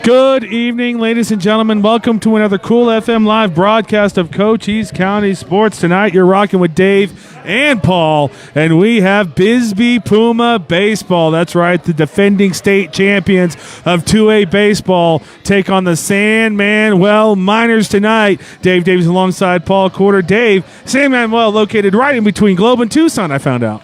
Good evening, ladies and gentlemen. Welcome to another Cool FM live broadcast of Cochise County Sports. Tonight, you're rocking with Dave and Paul, and we have BISBEE Puma Baseball. That's right, the defending state champions of 2A baseball take on the SAN Manuel Miners tonight. Dave Davies alongside Paul Quarter. Dave, SAN Manuel located right in between Globe and Tucson, I found out.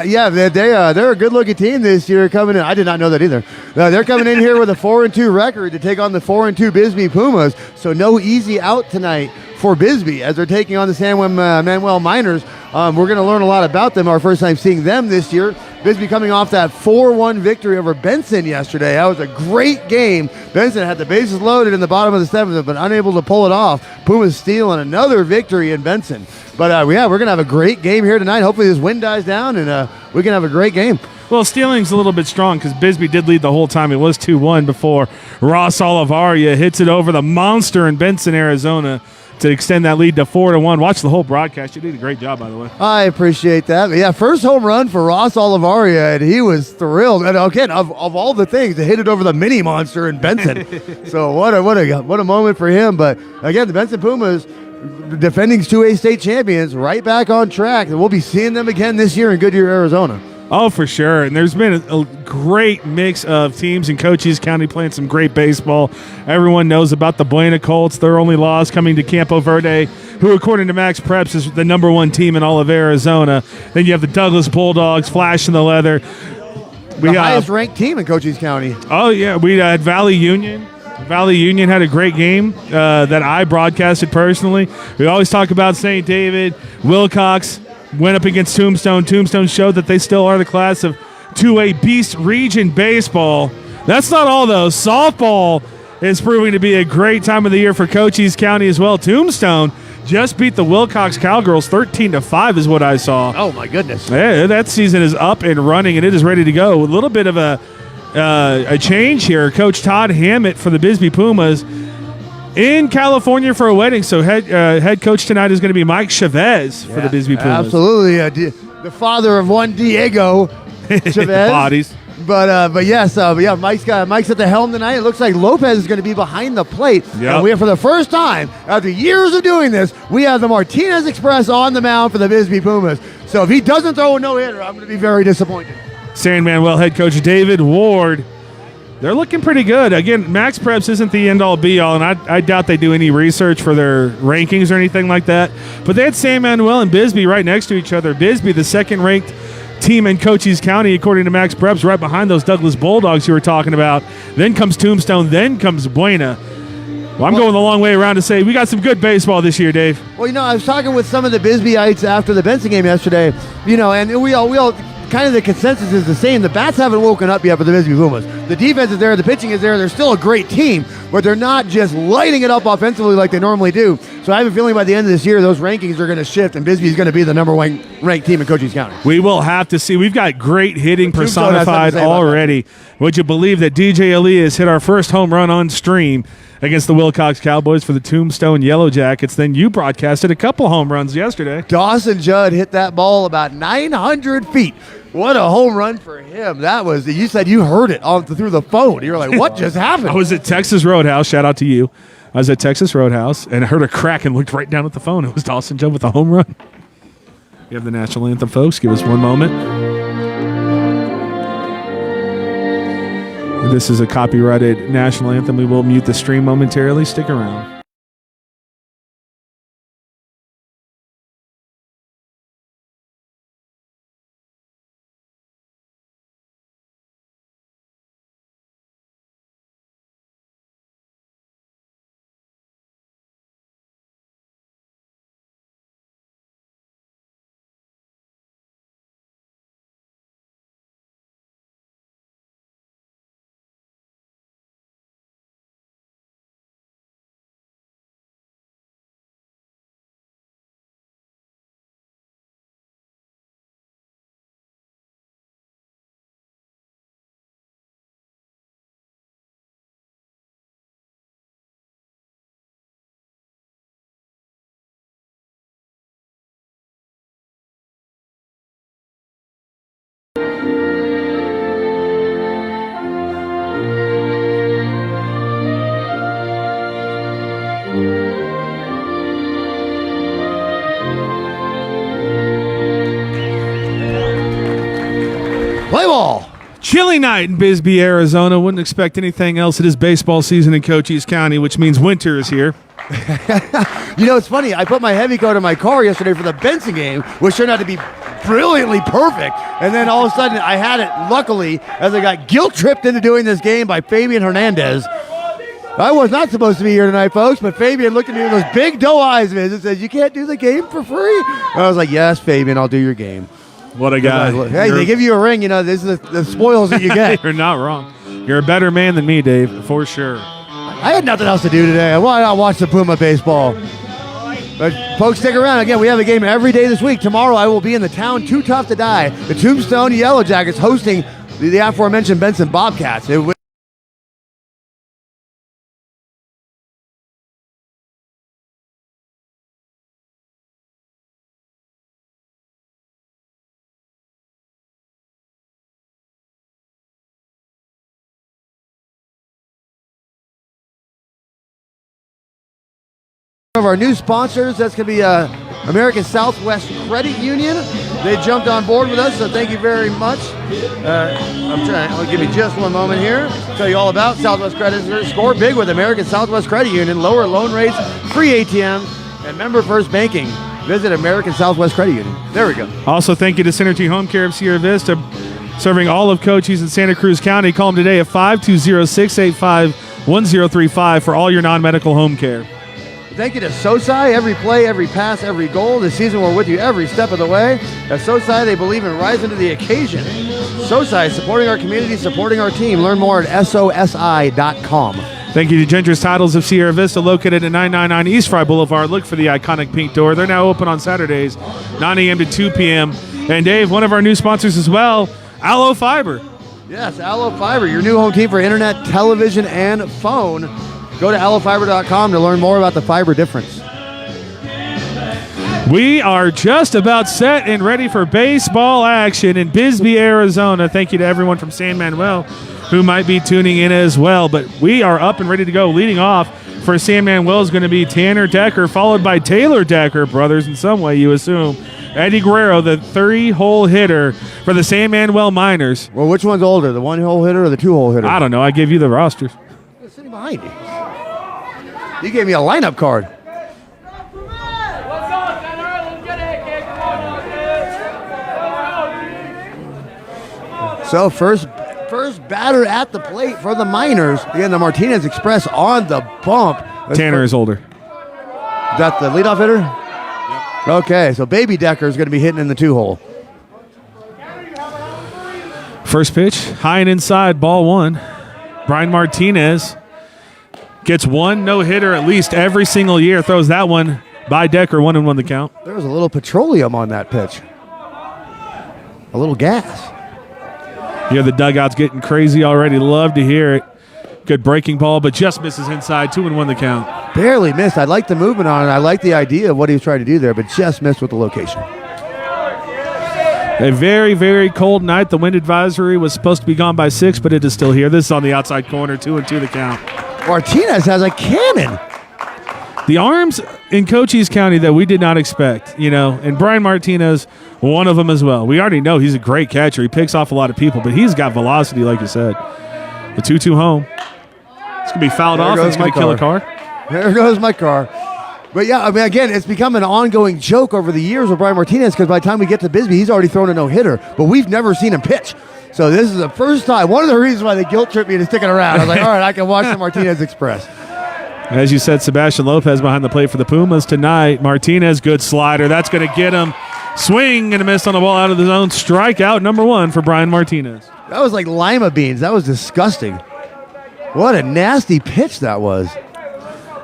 Yeah, they're a good-looking team this year coming in. I did not know that either. They're coming in here with a 4-2 record to take on the 4-2 BISBEE Pumas. So no easy out tonight for BISBEE as they're taking on the SAN Manuel Miners. We're going to learn a lot about them. Our first time seeing them this year. BISBEE coming off that 4-1 victory over Benson yesterday. That was a great game. Benson had the bases loaded in the bottom of the seventh, but unable to pull it off. Pumas stealing another victory in Benson. But we're going to have a great game here tonight. Hopefully this wind dies down and we can have a great game. Well, stealing's a little bit strong because BISBEE did lead the whole time. It was 2-1 before Ross Olivaria hits it over the monster in Benson, Arizona, to extend that lead to 4-1. Watch the whole broadcast. You did a great job, by the way. I appreciate that. But yeah, first home run for Ross Olivaria, and he was thrilled. And again, of all the things, to hit it over the mini monster in Benson. So what a moment for him. But again, the Benson Pumas, defending 2A state champions, right back on track. And we'll be seeing them again this year in Goodyear, Arizona. Oh, for sure. And there's been a great mix of teams in Cochise County playing some great baseball. Everyone knows about the Buena Colts, their only loss coming to Campo Verde, who, according to Max Preps, is the number one team in all of Arizona. Then you have the Douglas Bulldogs flashing the leather. The highest ranked team in Cochise County. Oh, yeah. We had Valley Union. Valley Union had a great game that I broadcasted personally. We always talk about St. David. Wilcox went up against Tombstone. Tombstone showed that they still are the class of 2A Beast Region baseball. That's not all, though. Softball is proving to be a great time of the year for Cochise County as well. Tombstone just beat the Wilcox Cowgirls 13-5 is what I saw. Oh, my goodness. Yeah, that season is up and running, and it is ready to go. A little bit of a change here. Coach Todd Hammett for the BISBEE Pumas in California for a wedding. So head coach tonight is going to be Mike Chavez for the BISBEE Pumas. Absolutely. The father of one Diego Chavez. Bodies. But yes, Mike's at the helm tonight. It looks like Lopez is going to be behind the plate. Yep. And we have, for the first time, after years of doing this, we have the Martinez Express on the mound for the BISBEE Pumas. So if he doesn't throw a no-hitter, I'm going to be very disappointed. San Manuel head coach David Ward. They're looking pretty good. Again, Max Preps isn't the end-all, be-all, and I doubt they do any research for their rankings or anything like that. But they had San Manuel and BISBEE right next to each other. BISBEE, the second-ranked team in Cochise County, according to Max Preps, right behind those Douglas Bulldogs you were talking about. Then comes Tombstone, then comes Buena. Well, I'm going the long way around to say we got some good baseball this year, Dave. Well, I was talking with some of the BISBEEites after the Benson game yesterday, and we all kind of the consensus is the same. The bats haven't woken up yet for the BISBEE Pumas. The defense is there, the pitching is there. They're still a great team, but they're not just lighting it up offensively like they normally do. So I have a feeling by the end of this year, those rankings are going to shift, and BISBEE is going to be the number one ranked team in Cochise County. We will have to see. We've got great hitting personified already. Would you believe that DJ Elias hit our first home run on stream against the Wilcox Cowboys for the Tombstone Yellow Jackets? Then you broadcasted a couple home runs yesterday. Dawson Judd hit that ball about 900 feet. What a home run for him. That was, you said you heard it through the phone. You were like, what just happened? I was at Texas Roadhouse. Shout out to you. I was at Texas Roadhouse and I heard a crack and looked right down at the phone. It was Dawson Judd with a home run. You have the national anthem, folks. Give us one moment. This is a copyrighted national anthem. We will mute the stream momentarily. Stick around. chilly night in Bisbee, Arizona. Wouldn't expect anything else. It is baseball season in Cochise County, which means winter is here. You know, it's funny. I put my heavy coat in my car yesterday for the Benson game, which turned out to be brilliantly perfect. And then all of a sudden, I had it, luckily, as I got guilt-tripped into doing this game by Fabian Hernandez. I was not supposed to be here tonight, folks, but Fabian looked at me with those big doe eyes of his and says, "You can't do the game for free?" And I was like, "Yes, Fabian, I'll do your game." What a guy. Hey, they give you a ring, you know, this is the spoils that you get. You're not wrong. You're a better man than me, Dave, for sure. I had nothing else to do today. Why not watch the Puma baseball? But folks, stick around. Again, we have a game every day this week. Tomorrow I will be in the town Too Tough to Die. The Tombstone Yellow Jackets hosting the aforementioned Benson Bobcats. Of our new sponsors, that's going to be American Southwest Credit Union. They jumped on board with us, so thank you very much. I'll give you just one moment here. Tell you all about Southwest Credit. Score big with American Southwest Credit Union. Lower loan rates, free ATM, and member first banking. Visit American Southwest Credit Union. There we go. Also, thank you to Synergy Home Care of Sierra Vista, serving all of Cochise and Santa Cruz County. Call them today at 520-685-1035 for all your non-medical home care. Thank you to SOSI. Every play, every pass, every goal. This season we're with you every step of the way. At SOSI, they believe in rising to the occasion. SOSI, supporting our community, supporting our team. Learn more at SOSI.com. Thank you to Ginger's Titles of Sierra Vista, located at 999 East Fry Boulevard. Look for the iconic pink door. They're now open on Saturdays, 9 a.m. to 2 p.m. And Dave, one of our new sponsors as well, Allo Fiber. Yes, Allo Fiber, your new home team for internet, television, and phone. Go to allofiber.com to learn more about the fiber difference. We are just about set and ready for baseball action in Bisbee, Arizona. Thank you to everyone from San Manuel who might be tuning in as well. But we are up and ready to go. Leading off for San Manuel is going to be Tanner Decker, followed by Taylor Decker, brothers in some way, you assume. Eddie Guerrero, the 3-hole hitter for the San Manuel Miners. Well, which one's older, the 1-hole hitter or the 2-hole hitter? I don't know. I gave you the rosters. It's sitting behind you. You gave me a lineup card. So first batter at the plate for the Miners. Again, the Martinez Express on the bump. Tanner is older. Is that the leadoff hitter? Yep. Okay, so Baby Decker is going to be hitting in the 2-hole. First pitch, high and inside, ball 1. Brian Martinez gets one no-hitter at least every single year. Throws that one by Decker, 1-1 the count. There was a little petroleum on that pitch. A little gas. You hear the dugout's getting crazy already. Love to hear it. Good breaking ball, but just misses inside. 2-1 the count. Barely missed. I like the movement on it. I like the idea of what he was trying to do there, but just missed with the location. A very, very cold night. The wind advisory was supposed to be gone by 6, but it is still here. This is on the outside corner. 2-2 the count. Martinez has a cannon. The arms in Cochise County that we did not expect, you know, and Brian Martinez, one of them as well. We already know he's a great catcher. He picks off a lot of people, but he's got velocity, like you said. The 2-2 home. It's going to be fouled off. It's going to kill a car. There goes my car. But, yeah, I mean, again, it's become an ongoing joke over the years with Brian Martinez because by the time we get to Bisbee, he's already thrown a no-hitter, but we've never seen him pitch. So this is the first time. One of the reasons why they guilt-tripped me into sticking around. I was like, all right, I can watch the Martinez Express. As you said, Sebastian Lopez behind the plate for the Pumas tonight. Martinez, good slider. That's going to get him. Swing and a miss on the ball out of the zone. Strikeout number 1 for Brian Martinez. That was like lima beans. That was disgusting. What a nasty pitch that was.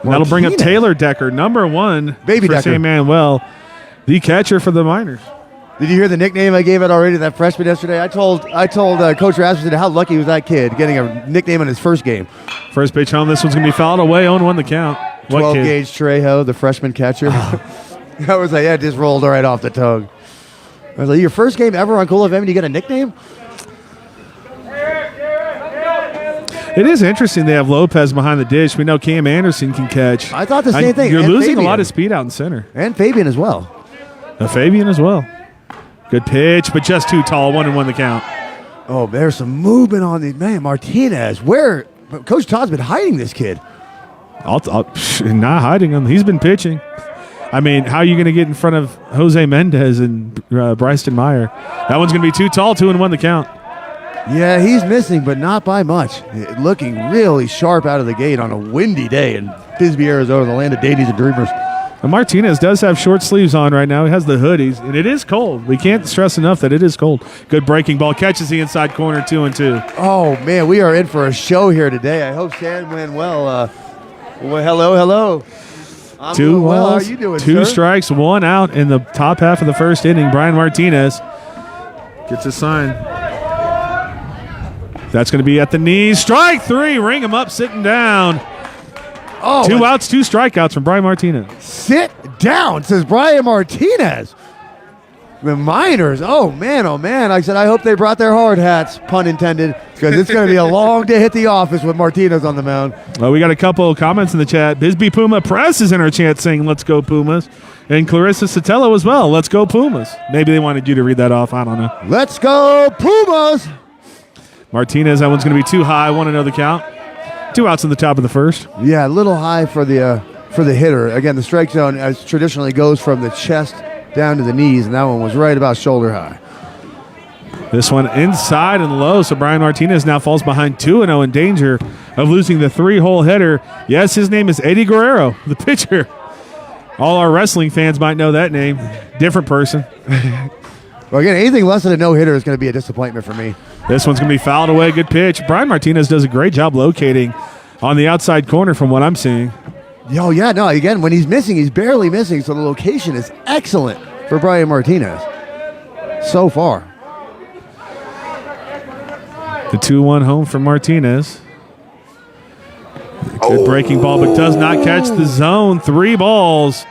And that'll bring up Taylor Decker, number 1 Baby for Decker. San Manuel, the catcher for the Miners. Did you hear the nickname I gave it already to that freshman yesterday? I told Coach Rasmussen how lucky was that kid getting a nickname in his first game. First pitch home. This one's going to be fouled away. 0-1 the count. 12-gauge Trejo, the freshman catcher. I was like, yeah, it just rolled right off the tongue. I was like, your first game ever on Cool FM and you get a nickname? It is interesting they have Lopez behind the dish. We know Cam Anderson can catch. I thought the same thing. You're and losing Fabian. a lot of speed out in center. And Fabian as well. Fabian as well. Good pitch, but just too tall. 1-1 the count. Oh, there's some movement on the man Martinez. Where Coach Todd's been hiding this kid. Not hiding him. He's been pitching. I mean, how are you going to get in front of Jose Mendez and Bryson Meyer? That one's going to be too tall. 2-1 the count. Yeah, he's missing, but not by much. Looking really sharp out of the gate on a windy day in Bisbee, Arizona, the land of deities and dreamers. And Martinez does have short sleeves on right now. He has the hoodies, and it is cold. We can't stress enough that it is cold. Good breaking ball. Catches the inside corner, 2-2. Oh, man, we are in for a show here today. I hope San Manuel. Hello. I'm Two doing well. How are balls, you doing, two sir? strikes, 1 out in the top half of the first inning. Brian Martinez gets a sign. That's going to be at the knees. Strike 3. Ring him up, sitting down. Oh, 2 outs, 2 strikeouts from Brian Martinez. sit down, says Brian Martinez. The Miners, oh man. Like I said, I hope they brought their hard hats, pun intended, because it's going to be a long day at the office with Martinez on the mound. Well, we got a couple of comments in the chat. BISBEE Puma Press is in our chat saying, let's go Pumas. And Clarissa Sotelo as well, let's go Pumas. Maybe they wanted you to read that off. I don't know. Let's go Pumas. Martinez, that one's going to be too high. Want to know the count? 2 outs in the top of the first. Yeah, a little high for the hitter. Again, the strike zone as traditionally goes from the chest down to the knees, and that one was right about shoulder high. This one inside and low, so Brian Martinez now falls behind 2-0 in danger of losing the 3-hole hitter. Yes, his name is Eddie Guerrero, the pitcher. All our wrestling fans might know that name. Different person. Well, again, anything less than a no-hitter is going to be a disappointment for me. This one's going to be fouled away. Good pitch. Brian Martinez does a great job locating on the outside corner from what I'm seeing. Again, when he's missing, he's barely missing, so the location is excellent for Brian Martinez so far. The 2-1 home for Martinez. Good breaking ball, but does not catch the zone. 3 balls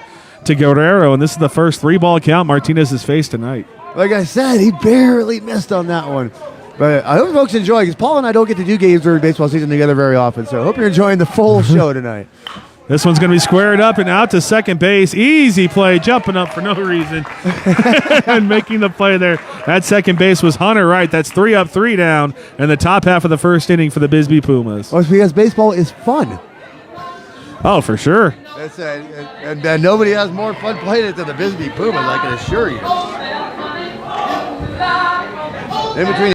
to Guerrero, and this is the first 3-ball count Martinez has faced tonight. Like I said, he barely missed on that one. But I hope folks enjoy, because Paul and I don't get to do games during baseball season together very often, so I hope you're enjoying the full show tonight. This one's going to be squared up and out to second base. Easy play, jumping up for no reason and making the play there. At second base was Hunter Wright. That's 3 up, 3 down in the top half of the first inning for the BISBEE Pumas. Well, it's because baseball is fun. Oh, for sure. That's and nobody has more fun playing it than the BISBEE Pumas, I can assure you. In between.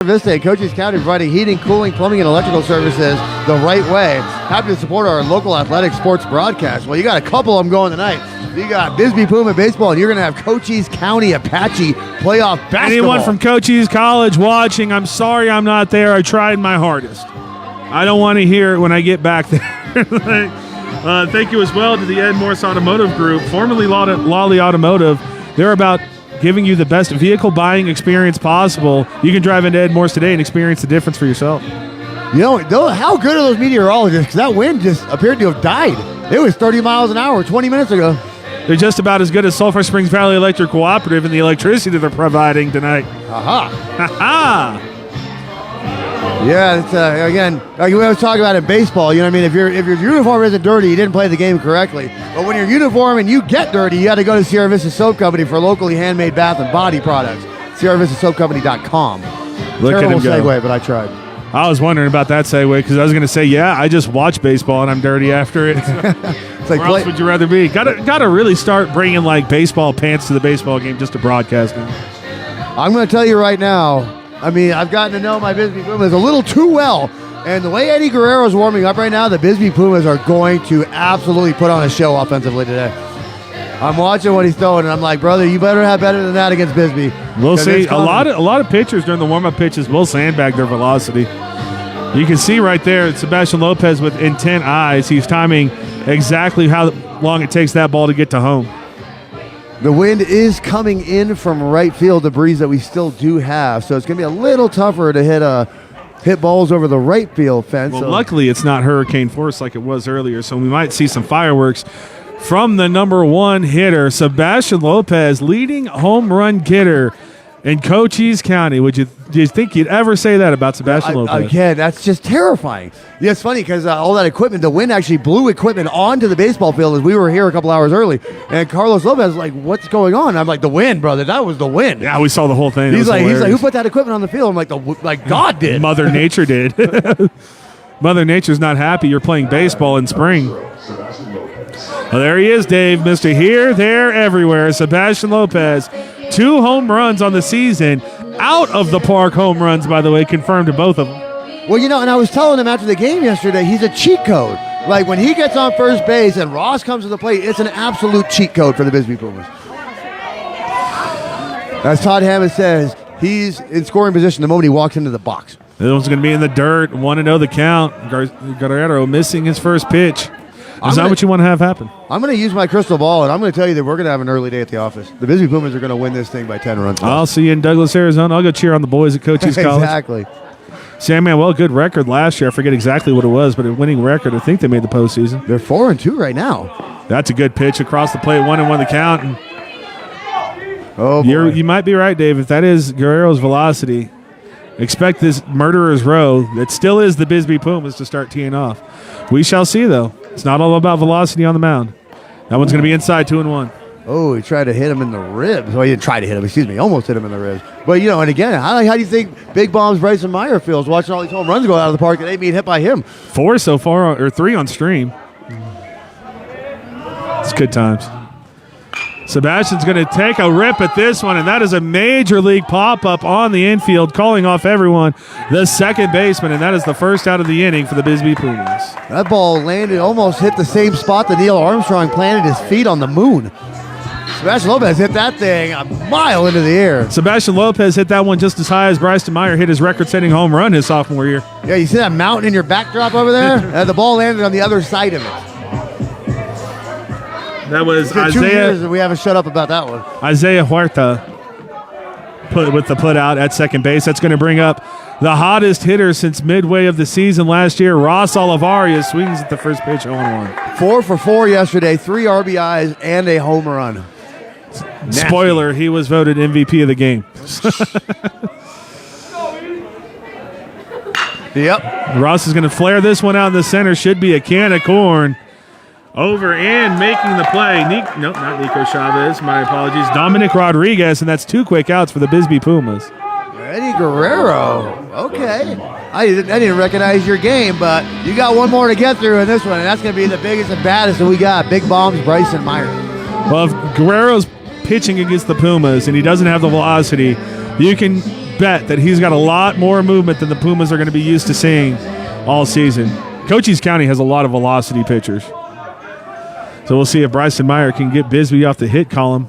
Vista and Cochise County providing heating, cooling, plumbing, and electrical services the right way. Happy to support our local athletic sports broadcast. Well, you got a couple of them going tonight. You got BISBEE Puma baseball, and you're going to have Cochise County Apache playoff basketball. Anyone from Cochise College watching, I'm sorry I'm not there. I tried my hardest. I don't want to hear it when I get back there. Thank you as well to the Ed Morse Automotive Group, formerly Lawely Automotive. They're about giving you the best vehicle buying experience possible. You can drive into Ed Morse today and experience the difference for yourself. You know, how good are those meteorologists? Because that wind just appeared to have died. It was 30 miles an hour 20 minutes ago. They're just about as good as Sulphur Springs Valley Electric Cooperative and the electricity they're providing tonight. Aha. Ha-ha! Yeah, it's again, like we always talk about in baseball, you know what I mean? If your uniform isn't dirty, you didn't play the game correctly. But when your uniform and you get dirty, you got to go to Sierra Vista Soap Company for locally handmade bath and body products. SierraVistaSoapCompany.com. Look Terrible at him go. segue, but I tried. I was wondering about that segue because I was going to say, yeah, I just watch baseball and I'm dirty after it. It's like Where else would you rather be? Got to really start bringing like baseball pants to the baseball game just to broadcast them. I'm going to tell you right now, I mean, I've gotten to know my BISBEE Pumas a little too well. And the way Eddie Guerrero is warming up right now, the BISBEE Pumas are going to absolutely put on a show offensively today. I'm watching what he's throwing, and I'm like, brother, you better have better than that against BISBEE. We'll see. A lot of pitchers during the warm-up pitches will sandbag their velocity. You can see right there Sebastian Lopez with intent eyes. He's timing exactly how long it takes that ball to get to home. The wind is coming in from right field, the breeze that we still do have, so it's going to be a little tougher to hit balls over the right field fence. Well, luckily it's not hurricane force like it was earlier, so we might see some fireworks from the number 1 hitter, Sebastian Lopez, leading home run getter in Cochise County. Do you think you'd ever say that about Sebastian Lopez? Again, that's just terrifying. Yeah, it's funny because all that equipment, the wind actually blew equipment onto the baseball field as we were here a couple hours early. And Carlos Lopez was like, what's going on? I'm like, the wind, brother. That was the wind. Yeah, we saw the whole thing. He's like, who put that equipment on the field? I'm like, God did. Mother Nature did. Mother Nature's not happy you're playing baseball in spring. Well, there he is, Dave. Mr. Here, There, Everywhere. Sebastian Lopez. 2 home runs on the season. Out of the park home runs, by the way, confirmed to both of them. Well, and I was telling him after the game yesterday, he's a cheat code. Like, when he gets on first base and Ross comes to the plate, it's an absolute cheat code for the BISBEE Pumas. As Todd Hammond says, he's in scoring position the moment he walks into the box. This one's going to be in the dirt. 1-0 the count. Guerrero missing his first pitch. Is that what you want to have happen? I'm going to use my crystal ball, and I'm going to tell you that we're going to have an early day at the office. The BISBEE Pumas are going to win this thing by 10 runs. I'll see you in Douglas, Arizona. I'll go cheer on the boys at Cochise College. Exactly. San Manuel, good record last year. I forget exactly what it was, but a winning record. I think they made the postseason. They're 4-2 right now. That's a good pitch across the plate. 1-1 the count. And oh, boy. You might be right, Dave. If that is Guerrero's velocity, expect this murderer's row that still is the BISBEE Pumas to start teeing off. We shall see, though. It's not all about velocity on the mound. That one's going to be inside 2-1. Oh, he tried to hit him in the ribs. Well, he didn't try to hit him. Excuse me. Almost hit him in the ribs. But, and again, how do you think Big Bomb's Bryson Meyer feels watching all these home runs go out of the park and they being hit by him? 4 so far, or 3 on stream. It's good times. Sebastian's going to take a rip at this one, and that is a major league pop-up on the infield, calling off everyone. The second baseman, and that is the first out of the inning for the BISBEE Pumas. That ball landed, almost hit the same spot that Neil Armstrong planted his feet on the moon. Sebastian Lopez hit that thing a mile into the air. Sebastian Lopez hit that one just as high as Bryson Meyer hit his record-setting home run his sophomore year. Yeah, you see that mountain in your backdrop over there? The ball landed on the other side of it. That was Isaiah. 2 years and we haven't shut up about that one. Isaiah Huerta with the put out at second base. That's going to bring up the hottest hitter since midway of the season last year, Ross Olivaria, swings at the first pitch, 0-1. 4 for 4 yesterday, 3 RBIs and a home run. Spoiler, he was voted MVP of the game. Yep. Ross is going to flare this one out in the center. Should be a can of corn. Over and making the play. Not Nico Chavez. My apologies. Dominic Rodriguez, and that's 2 quick outs for the BISBEE Pumas. Eddie Guerrero. Okay. I didn't recognize your game, but you got one more to get through in this one, and that's going to be the biggest and baddest that we got. Big Bombs, Bryson Meyer. Well, if Guerrero's pitching against the Pumas and he doesn't have the velocity, you can bet that he's got a lot more movement than the Pumas are going to be used to seeing all season. Cochise County has a lot of velocity pitchers. So we'll see if Bryson Meyer can get BISBEE off the hit column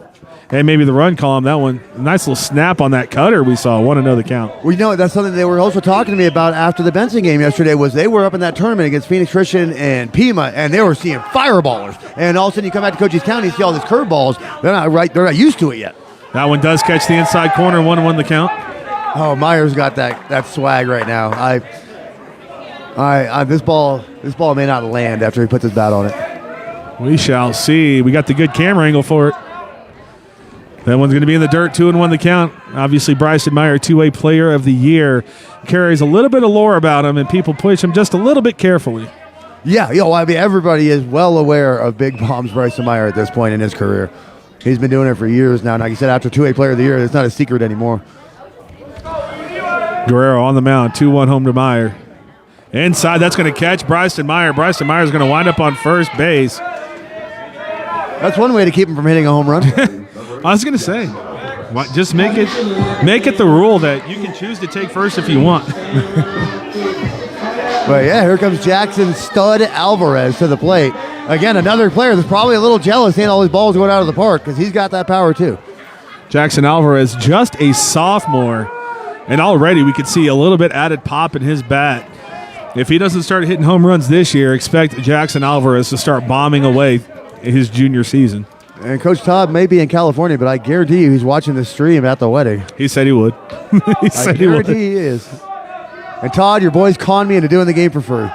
and maybe the run column. That one, nice little snap on that cutter we saw. 1-0 the count. Well, that's something they were also talking to me about after the Benson game yesterday. Was they were up in that tournament against Phoenix Christian and Pima, and they were seeing fireballers. And all of a sudden, you come back to Cochise County, you see all these curveballs. They're not used to it yet. That one does catch the inside corner. 1-1 the count. Oh, Meyer's got that swag right now. This ball may not land after he puts his bat on it. We shall see. We got the good camera angle for it. That one's going to be in the dirt, 2-1 the count. Obviously, Bryson Meyer, 2A Player of the Year, carries a little bit of lore about him, and people push him just a little bit carefully. Yeah, everybody is well aware of Big Bombs Bryson Meyer at this point in his career. He's been doing it for years now. Like you said, after 2A Player of the Year, it's not a secret anymore. Guerrero on the mound, 2-1 home to Meyer. Inside, that's going to catch Bryson Meyer. Bryson Meyer's going to wind up on first base. That's one way to keep him from hitting a home run. I was going to say, just make it the rule that you can choose to take first if you want. But yeah, here comes Jackson Stud Alvarez to the plate. Again, another player that's probably a little jealous seeing all these balls going out of the park because he's got that power too. Jackson Alvarez, just a sophomore, and already we could see a little bit added pop in his bat. If he doesn't start hitting home runs this year, expect Jackson Alvarez to start bombing away his junior season. And Coach Todd may be in California, but I guarantee you he's watching the stream at the wedding. He said he would. I guarantee he is. And Todd, your boys conned me into doing the game for free.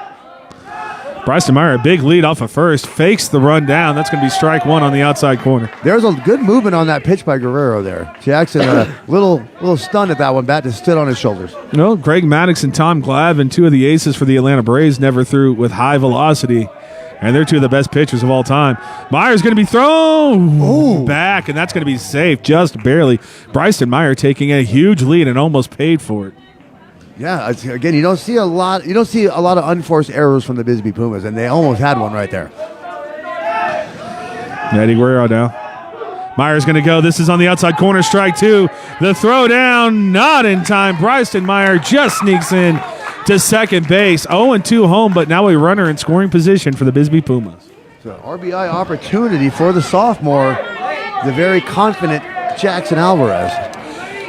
Bryson Meyer, a big lead off of first, fakes the run down. That's going to be strike one on the outside corner. There's a good movement on that pitch by Guerrero there. Jackson, a little stunned at that one. Bat just stood on his shoulders. Greg Maddox and Tom Glavin, two of the aces for the Atlanta Braves, never threw with high velocity. And they're two of the best pitchers of all time. Meyer's going to be thrown back, and that's going to be safe just barely. Bryson Meyer taking a huge lead and almost paid for it. Yeah, again, you don't see a lot of unforced errors from the BISBEE Pumas, and they almost had one right there. Eddie Guerrero now. Meyer's going to go. This is on the outside corner, strike two. The throw down, not in time. Bryson Meyer just sneaks in to second base. 0-2 home, but now a runner in scoring position for the BISBEE Pumas. So RBI opportunity for the sophomore, the very confident Jackson Alvarez.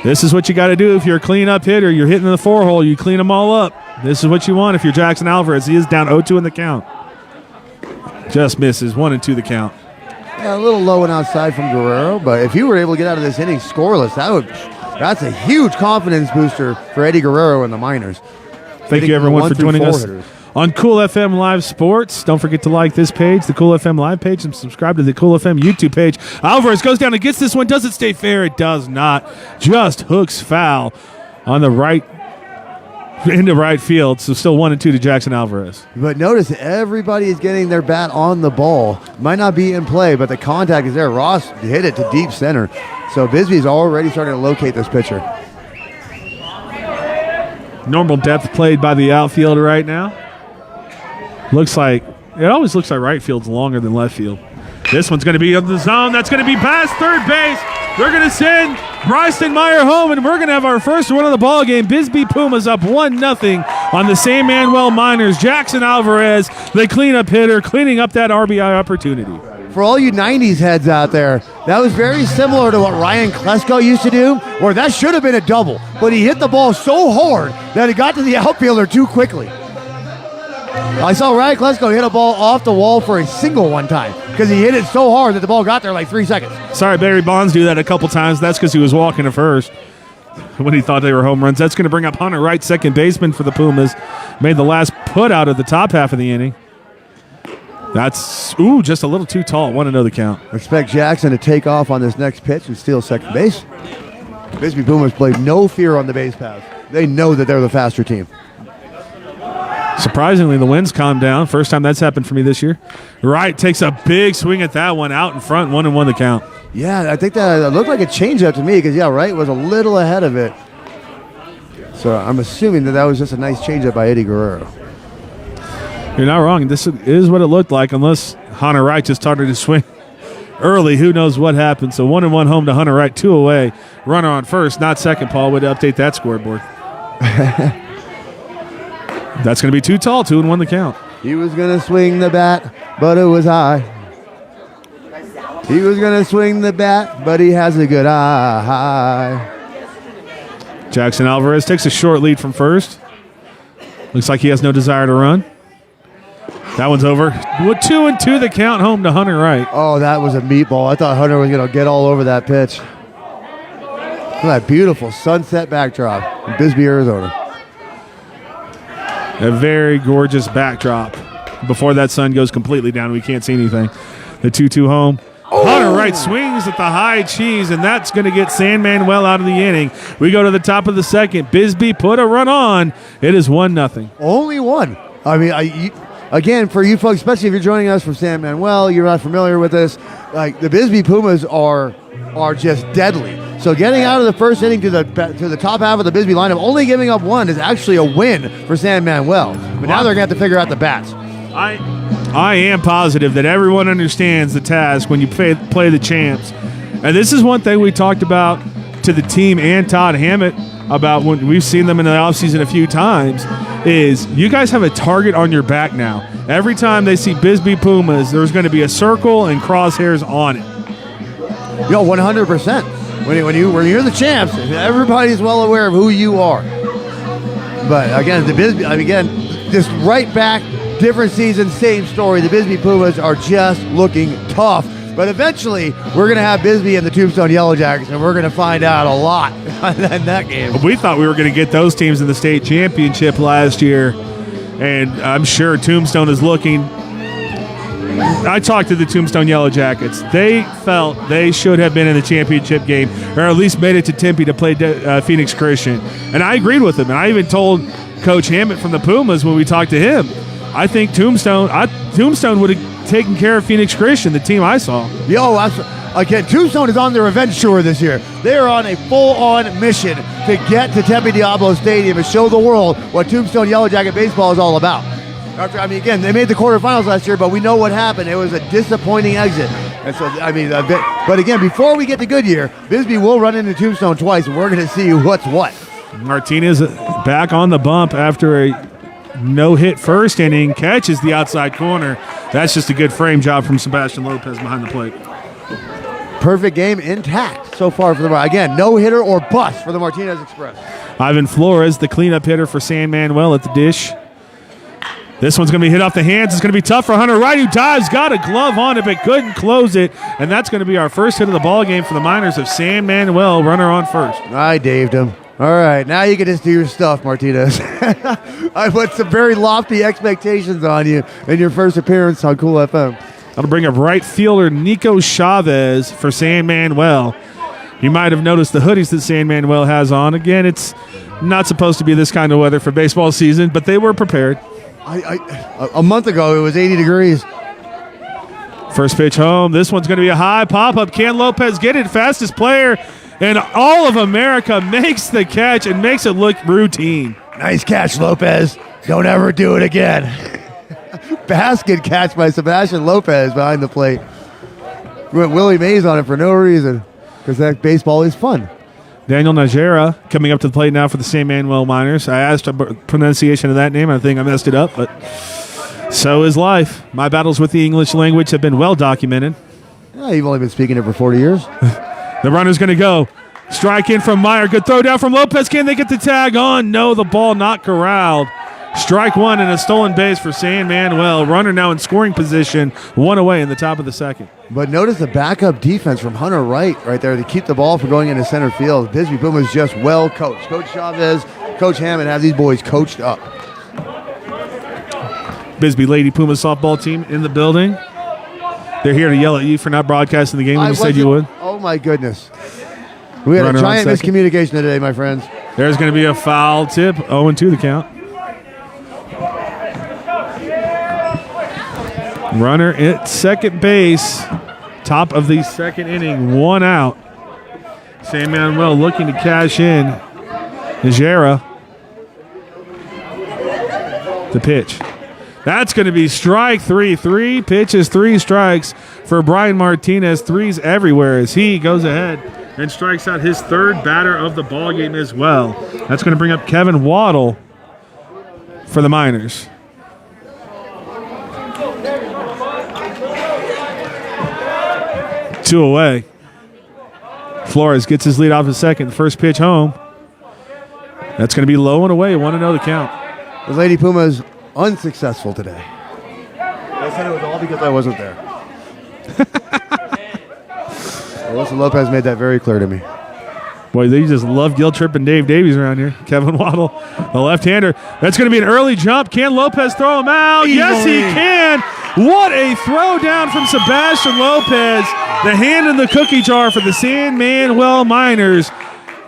This is what you got to do if you're a cleanup hitter. You're hitting the 4-hole. You clean them all up. This is what you want if you're Jackson Alvarez. He is down 0-2 in the count. Just misses. 1-2 the count. Yeah, a little low and outside from Guerrero, but if you were able to get out of this inning scoreless, that's a huge confidence booster for Eddie Guerrero and the Miners. Thank you, everyone, for joining us on Cool FM Live Sports. Don't forget to like this page, the Cool FM Live page, and subscribe to the Cool FM YouTube page. Alvarez goes down and gets this one. Does it stay fair? It does not. Just hooks foul on the right, into right field. So still 1-2 to Jackson Alvarez. But notice everybody is getting their bat on the ball. Might not be in play, but the contact is there. Ross hit it to deep center. So BISBEE's already starting to locate this pitcher. Normal depth played by the outfielder right now. It always looks like right field's longer than left field. This one's going to be in the zone. That's going to be past third base. They're going to send Bryson Meyer home, and we're going to have our first run of the ball game. BISBEE Pumas up 1-0 on the San Manuel Miners. Jackson Alvarez, the cleanup hitter, cleaning up that RBI opportunity. For all you 90s heads out there, that was very similar to what Ryan Klesko used to do, where that should have been a double, but he hit the ball so hard that it got to the outfielder too quickly. I saw Ryan Klesko hit a ball off the wall for a single one time because he hit it so hard that the ball got there like 3 seconds. Sorry, Barry Bonds do that a couple times. That's because he was walking to first when he thought they were home runs. That's going to bring up Hunter Wright, second baseman for the Pumas. Made the last put out of the top half of the inning. That's, just a little too tall. 1-0 the count. Expect Jackson to take off on this next pitch and steal second base. BISBEE Pumas played no fear on the base path. They know that they're the faster team. Surprisingly, the wind's calmed down. First time that's happened for me this year. Wright takes a big swing at that one out in front. 1-1 the count. Yeah, I think that looked like a changeup to me because, Wright was a little ahead of it. So I'm assuming that was just a nice changeup by Eddie Guerrero. You're not wrong. This is what it looked like, unless Hunter Wright just started to swing early. Who knows what happened? So 1-1 home to Hunter Wright, 2 away. Runner on first, not second. Paul would update that scoreboard. That's going to be too tall. 2-1 the count. He was going to swing the bat, but it was high. He was going to swing the bat, but he has a good eye. Jackson Alvarez takes a short lead from first. Looks like he has no desire to run. That one's over. With 2-2 the count, home to Hunter Wright. Oh, that was a meatball. I thought Hunter was going to get all over that pitch. Look at that beautiful sunset backdrop in Bisbee, Arizona. A very gorgeous backdrop. Before that sun goes completely down, we can't see anything. The 2-2 home. Oh. Hunter Wright swings at the high cheese, and that's going to get San Manuel out of the inning. We go to the top of the second. Bisbee put a run on. It is 1-0. Only one. I mean, again, for you folks, especially if you're joining us from San Manuel, you're not familiar with this. Like, the Bisbee Pumas are just deadly. So getting out of the first inning to the top half of the Bisbee lineup, only giving up one is actually a win for San Manuel. But now they're going to have to figure out the bats. I am positive that everyone understands the task when you play the champs. And this is one thing we talked about to the team and Todd Hammett about when we've seen them in the offseason a few times, is you guys have a target on your back now. Every time they see Bisbee Pumas, there's going to be a circle and crosshairs on it. 100%. When you're the champs, everybody's well aware of who you are. But again, just right back, different season, same story. The Bisbee Pumas are just looking tough. But eventually, we're going to have Bisbee and the Tombstone Yellow Jackets, and we're going to find out a lot in that game. We thought we were going to get those teams in the state championship last year. And I'm sure Tombstone is looking. I talked to the Tombstone Yellow Jackets. They felt they should have been in the championship game, or at least made it to Tempe to play Phoenix Christian. And I agreed with him. And I even told Coach Hammett from the Pumas when we talked to him, I think Tombstone would have taken care of Phoenix Christian, the team I saw. Again, Tombstone is on their revenge tour this year. They are on a full-on mission to get to Tempe Diablo Stadium and show the world what Tombstone Yellow Jacket baseball is all about. Again, they made the quarterfinals last year, but we know what happened. It was a disappointing exit. And so, but again, before we get to Goodyear, Bisbee will run into Tombstone twice, and we're going to see what's what. Martinez back on the bump after a no-hit first inning, catches the outside corner. That's just a good frame job from Sebastian Lopez behind the plate. Perfect game intact so far for the again, no hitter or bust for the Martinez Express. Ivan Flores, the cleanup hitter for San Manuel at the dish. This one's going to be hit off the hands. It's going to be tough for Hunter Wright, who dives, got a glove on it, but couldn't close it. And that's going to be our first hit of the ball game for the Miners of San Manuel. Runner on first. I daved him. All right, now you can just do your stuff, Martinez. I put some very lofty expectations on you in your first appearance on Cool FM. That'll bring up right fielder Nico Chavez for San Manuel. You might have noticed the hoodies that San Manuel has on. Again, it's not supposed to be this kind of weather for baseball season, but they were prepared. A month ago, it was 80 degrees. First pitch home. This one's going to be a high pop-up. Can Lopez get it? Fastest player in all of America makes the catch and makes it look routine. Nice catch, Lopez. Don't ever do it again. Basket catch by Sebastian Lopez behind the plate. We went Willie Mays on it for no reason, because that baseball is fun. Daniel Najera coming up to the plate now for the San Manuel Miners. I asked a pronunciation of that name. I think I messed it up, but so is life. My battles with the English language have been well documented. Yeah, you've only been speaking it for 40 years. The runner's going to go. Strike in from Meyer. Good throw down from Lopez. Can they get the tag on? No, the ball not corralled. Strike one and a stolen base for San Manuel. Runner now in scoring position, one away in the top of the second. But notice the backup defense from Hunter Wright right there to keep the ball from going into center field. Bisbee Pumas just well coached. Coach Chavez, Coach Hammond have these boys coached up. Bisbee Lady Pumas softball team in the building. They're here to yell at you for not broadcasting the game when you said you would. Oh, my goodness. We had a giant miscommunication today, my friends. There's going to be a foul tip. 0-2 the count. Runner at second base. Top of the second inning. One out. San Manuel looking to cash in. Najera. The pitch. That's going to be strike three. Three pitches, three strikes for Brian Martinez. Threes everywhere as he goes ahead and strikes out his third batter of the ball game as well. That's going to bring up Kevin Waddle for the Miners. Two away. Flores gets his lead off the second. First pitch home. That's going to be low and away. 1-0 the count. The Lady Pumas unsuccessful today. I said it was all because I wasn't there. Alyssa Lopez made that very clear to me. Boy, they just love guilt tripping Dave Davies around here. Kevin Waddle, the left-hander. That's going to be an early jump. Can Lopez throw him out? Easily. Yes, he can. What a throw down from Sebastian Lopez. The hand in the cookie jar for the San Manuel Miners.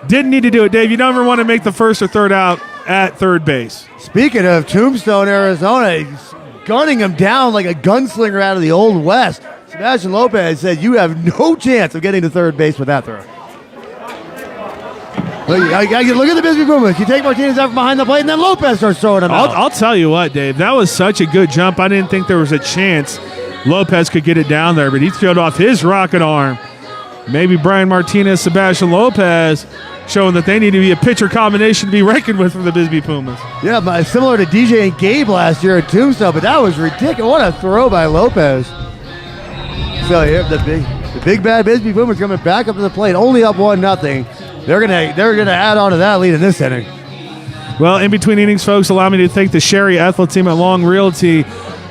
Didn't need to do it, Dave. You don't ever want to make the first or third out at third base. Speaking of Tombstone, Arizona, he's gunning him down like a gunslinger out of the Old West. Sebastian Lopez said, you have no chance of getting to third base with that throw. Look at the Bisbee Pumas. You take Martinez out from behind the plate, and then Lopez starts throwing him out. I'll tell you what, Dave. That was such a good jump. I didn't think there was a chance Lopez could get it down there, but he showed off his rocket arm. Maybe Brian Martinez, Sebastian Lopez, showing that they need to be a pitcher combination to be reckoned with for the Bisbee Pumas. Yeah, but similar to DJ and Gabe last year at Tombstone, but that was ridiculous. What a throw by Lopez. So yeah, the big bad Bisbee Pumas coming back up to the plate, only up 1-0. They're gonna add on to that lead in this inning. Well, in between innings, folks, allow me to thank the Sherry ETHELL team at Long Realty.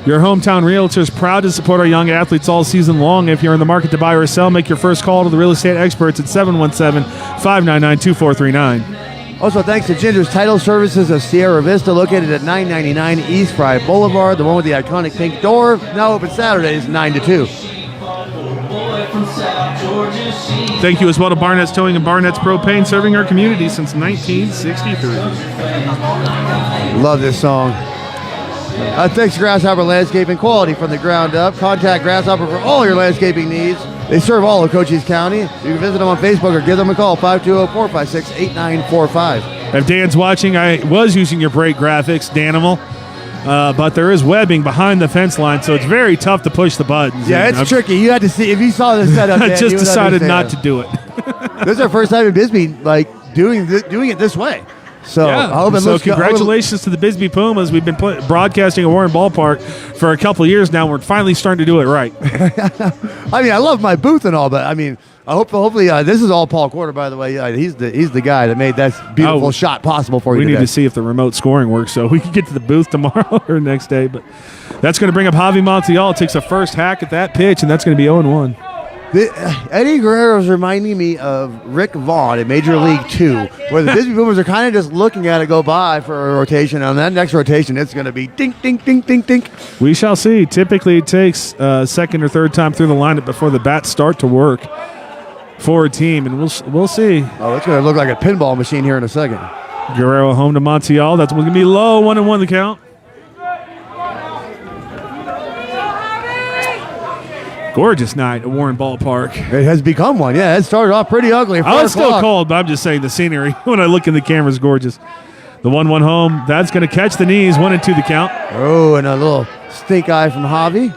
Your hometown realtors, proud to support our young athletes all season long. If you're in the market to buy or sell, make your first call to the real estate experts at 717-599-2439. Also, thanks to Ginger's Title Services of Sierra Vista, located at 999 East Fry Boulevard, the one with the iconic pink door, now open Saturdays 9 to 2. Thank you as well to Barnett's Towing and Barnett's Propane, serving our community since 1963. Love this song. Thanks to Grasshopper Landscaping, quality from the ground up. Contact Grasshopper for all your landscaping needs. They serve all of Cochise County. You can visit them on Facebook or give them a call, 520-456-8945. If Dan's watching, I was using your brake graphics, Danimal, but there is webbing behind the fence line, so it's very tough to push the buttons. Yeah, it's tricky. You had to see, if you saw this setup, I Dan, just you would decided understand. not to do it. This is our first time in Bisbee, like, doing it this way. So, I hope it looks congratulations to the BISBEE Pumas. We've been broadcasting at Warren Ballpark for a couple of years now. We're finally starting to do it right. I mean, I love my booth and all, but I mean, hopefully this is all Paul Quarter, by the way. He's the guy that made that beautiful shot possible for you. We need to see if the remote scoring works so we can get to the booth tomorrow or next day. But that's going to bring up Javi Montiel. Takes a first hack at that pitch, and that's going to be 0-1. Eddie Guerrero's reminding me of Rick Vaughn in Major League 2, where the Bisbee Boomers are kind of just looking at it go by for a rotation. And on that next rotation, it's going to be dink, dink, dink, dink, dink. We shall see. Typically, it takes second or third time through the lineup before the bats start to work for a team, and we'll see. Oh, it's going to look like a pinball machine here in a second. Guerrero home to Montiel. That's going to be low, 1-1 the count. Gorgeous night at Warren Ballpark. It has become one. Yeah, it started off pretty ugly. Oh, it's still cold, but I'm just saying the scenery when I look in the camera is gorgeous. The 1-1 home. That's going to catch the knees. 1-2 the count. Oh, and a little stink eye from Javi.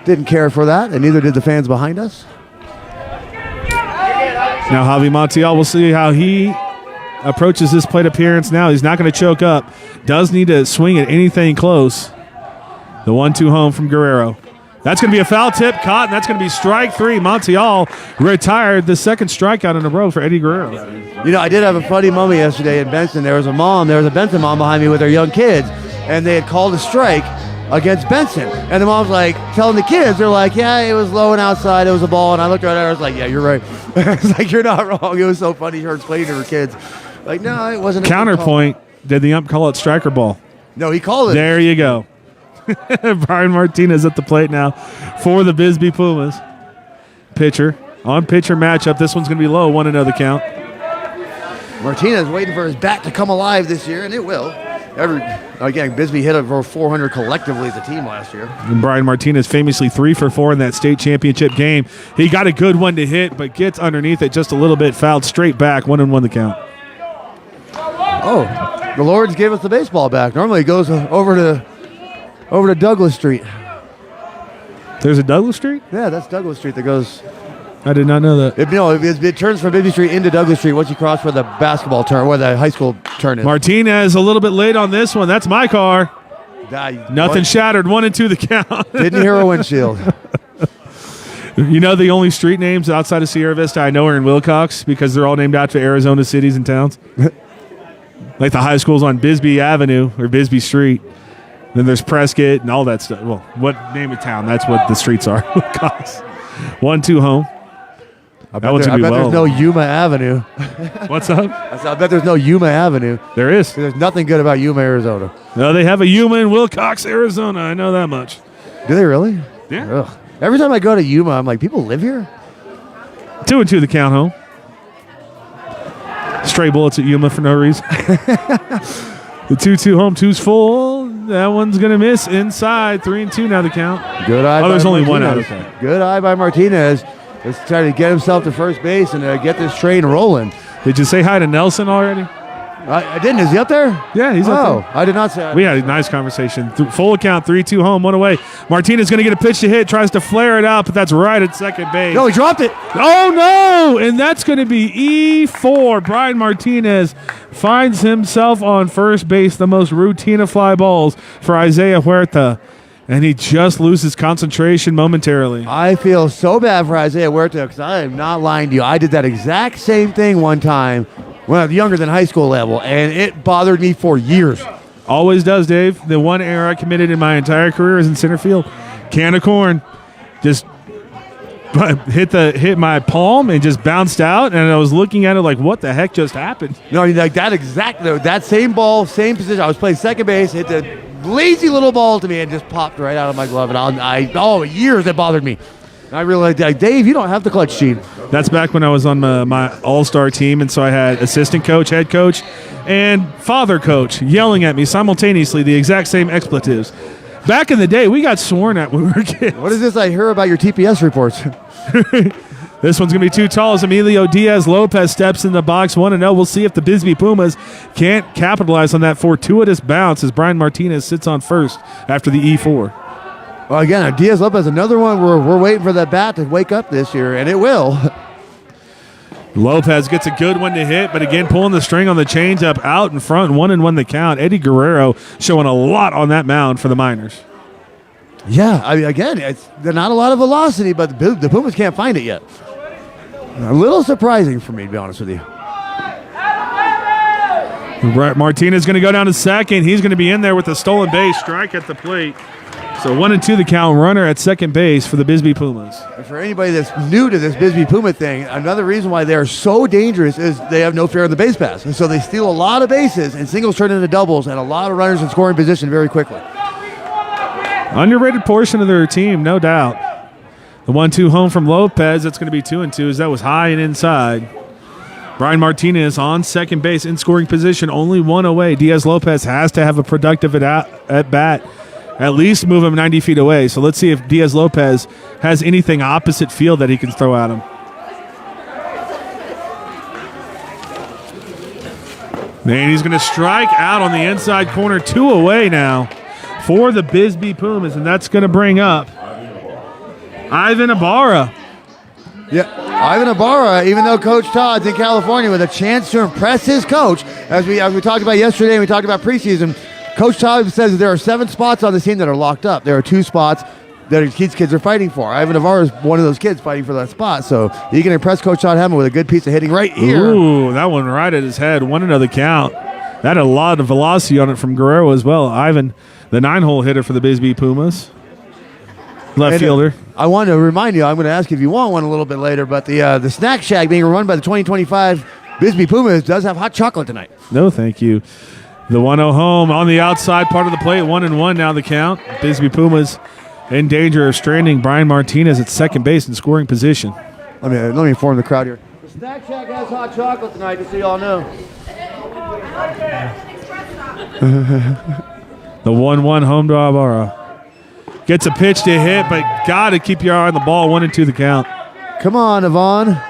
Didn't care for that, and neither did the fans behind us. Now Javi Montiel, we'll see how he approaches this plate appearance now. He's not going to choke up. Does need to swing at anything close. The 1-2 home from Guerrero. That's going to be a foul tip caught, and that's going to be strike three. Montiel retired, the second strikeout in a row for Eddie Guerrero. You know, I did have a funny moment yesterday in Benson. There was a Benson mom behind me with her young kids, and they had called a strike against Benson. And the mom's like telling the kids, they're like, yeah, it was low and outside, it was a ball. And I looked at her, I was like, yeah, you're right. I was like, you're not wrong. It was so funny her explaining to her kids. Like, no, it wasn't. Counterpoint, did the ump call it strike or ball? No, he called it. There you go. Brian Martinez at the plate now for the BISBEE Pumas. Pitcher matchup. This one's going to be low, 1-0 the count. Martinez waiting for his bat to come alive this year, and it will. Again, Bisbee hit over 400 collectively as a team last year. And Brian Martinez famously 3 for 4 in that state championship game. He got a good one to hit, but gets underneath it just a little bit, fouled straight back, 1-1 the count. Oh, the Lords gave us the baseball back. Normally it goes over to Douglas Street. There's a Douglas Street? Yeah, that's Douglas Street that goes. I did not know that. It turns from Bisbee Street into Douglas Street once you cross where the basketball turn, where the high school turn is. Martinez a little bit late on this one. That's my car. Nothing shattered. 1-2 the count. Didn't hear a windshield. You know the only street names outside of Sierra Vista I know are in Wilcox because they're all named after Arizona cities and towns. Like the high school's on Bisbee Avenue or Bisbee Street. Then there's Prescott and all that stuff. Well, what name of town? That's what the streets are. 1-2 home. I bet there's no Yuma Avenue. What's up? I bet there's no Yuma Avenue. There is. There's nothing good about Yuma, Arizona. No, they have a Yuma in Wilcox, Arizona. I know that much. Do they really? Yeah. Ugh. Every time I go to Yuma, I'm like, people live here? 2-2 the count home. Stray bullets at Yuma for no reason. The 2-2 home, two's full. That one's going to miss inside. 3-2 now the count. Good eye. There's only Martinez. one out. Okay. Good eye by Martinez. Let's try to get himself to first base and get this train rolling. Did you say hi to Nelson already? I didn't. Is he up there? Yeah, he's up there. I did not say that. We had a nice conversation. Full account, 3-2 home, one away. Martinez going to get a pitch to hit, tries to flare it out, but that's right at second base. No, he dropped it. Oh, no! And that's going to be E4. Brian Martinez finds himself on first base, the most routine of fly balls for Isaiah Huerta. And he just loses concentration momentarily. I feel so bad for Isaiah Huerta because I am not lying to you. I did that exact same thing one time when I was younger than high school level, and it bothered me for years. Always does, Dave. The one error I committed in my entire career is in center field. Can of corn. Just but hit my palm and just bounced out, and I was looking at it like, what the heck just happened? No, like that exactly. That same ball, same position. I was playing second base, hit the lazy little ball to me and just popped right out of my glove. And years it bothered me. And I realized, like, Dave, you don't have the clutch gene. That's back when I was on my all-star team, and so I had assistant coach, head coach, and father coach yelling at me simultaneously the exact same expletives. Back in the day, we got sworn at when we were kids. What is this I hear about your TPS reports? This one's going to be too tall as Emilio Diaz-Lopez steps in the box 1-0. We'll see if the BISBEE Pumas can't capitalize on that fortuitous bounce as Brian Martinez sits on first after the E4. Well, again, Diaz-Lopez, another one where we're waiting for that bat to wake up this year, and it will. Lopez gets a good one to hit, but again, pulling the string on the changeup out in front, 1-1 the count. Eddie Guerrero showing a lot on that mound for the Miners. Yeah, I mean, again, they're not a lot of velocity, but the Pumas can't find it yet. A little surprising for me, to be honest with you. Right, Martinez going to go down to second. He's going to be in there with a stolen base, strike at the plate. So 1-2 the count, runner at second base for the BISBEE Pumas. And for anybody that's new to this BISBEE Puma thing, another reason why they're so dangerous is they have no fear of the base pass. And so they steal a lot of bases, and singles turn into doubles, and a lot of runners in scoring position very quickly. Underrated portion of their team, no doubt. The 1-2 home from Lopez, that's going to be 2-2 as that was high and inside. Brian Martinez on second base in scoring position, only one away. Diaz-Lopez has to have a productive at bat. At least move him 90 feet away. So let's see if Diaz-Lopez has anything opposite field that he can throw at him. Man, he's going to strike out on the inside corner. 2 away now for the BISBEE Pumas, and that's going to bring up Ivan Ibarra. Yeah, Ivan Ibarra, even though Coach Todd's in California with a chance to impress his coach, as we talked about yesterday and we talked about preseason, Coach Todd says that there are 7 spots on the team that are locked up. There are 2 spots that his kids are fighting for. Ivan Ibarra is one of those kids fighting for that spot. So he can impress Coach Todd Hammond with a good piece of hitting right here. Ooh, that one right at his head. 1-0 count. That had a lot of velocity on it from Guerrero as well. Ivan, the 9-hole hitter for the BISBEE Pumas. Left fielder. I want to remind you, I'm going to ask if you want one a little bit later, but the Snack Shack being run by the 2025 BISBEE Pumas does have hot chocolate tonight. No, thank you. The 1-0 home on the outside part of the plate. 1-1 now the count. BISBEE Pumas in danger of stranding Brian Martinez at second base in scoring position. Let me inform the crowd here. The Snack Shack has hot chocolate tonight, just so y'all know. The 1-1 home to Ibarra. Gets a pitch to hit, but got to keep your eye on the ball. 1-2 the count. Come on, Yvonne.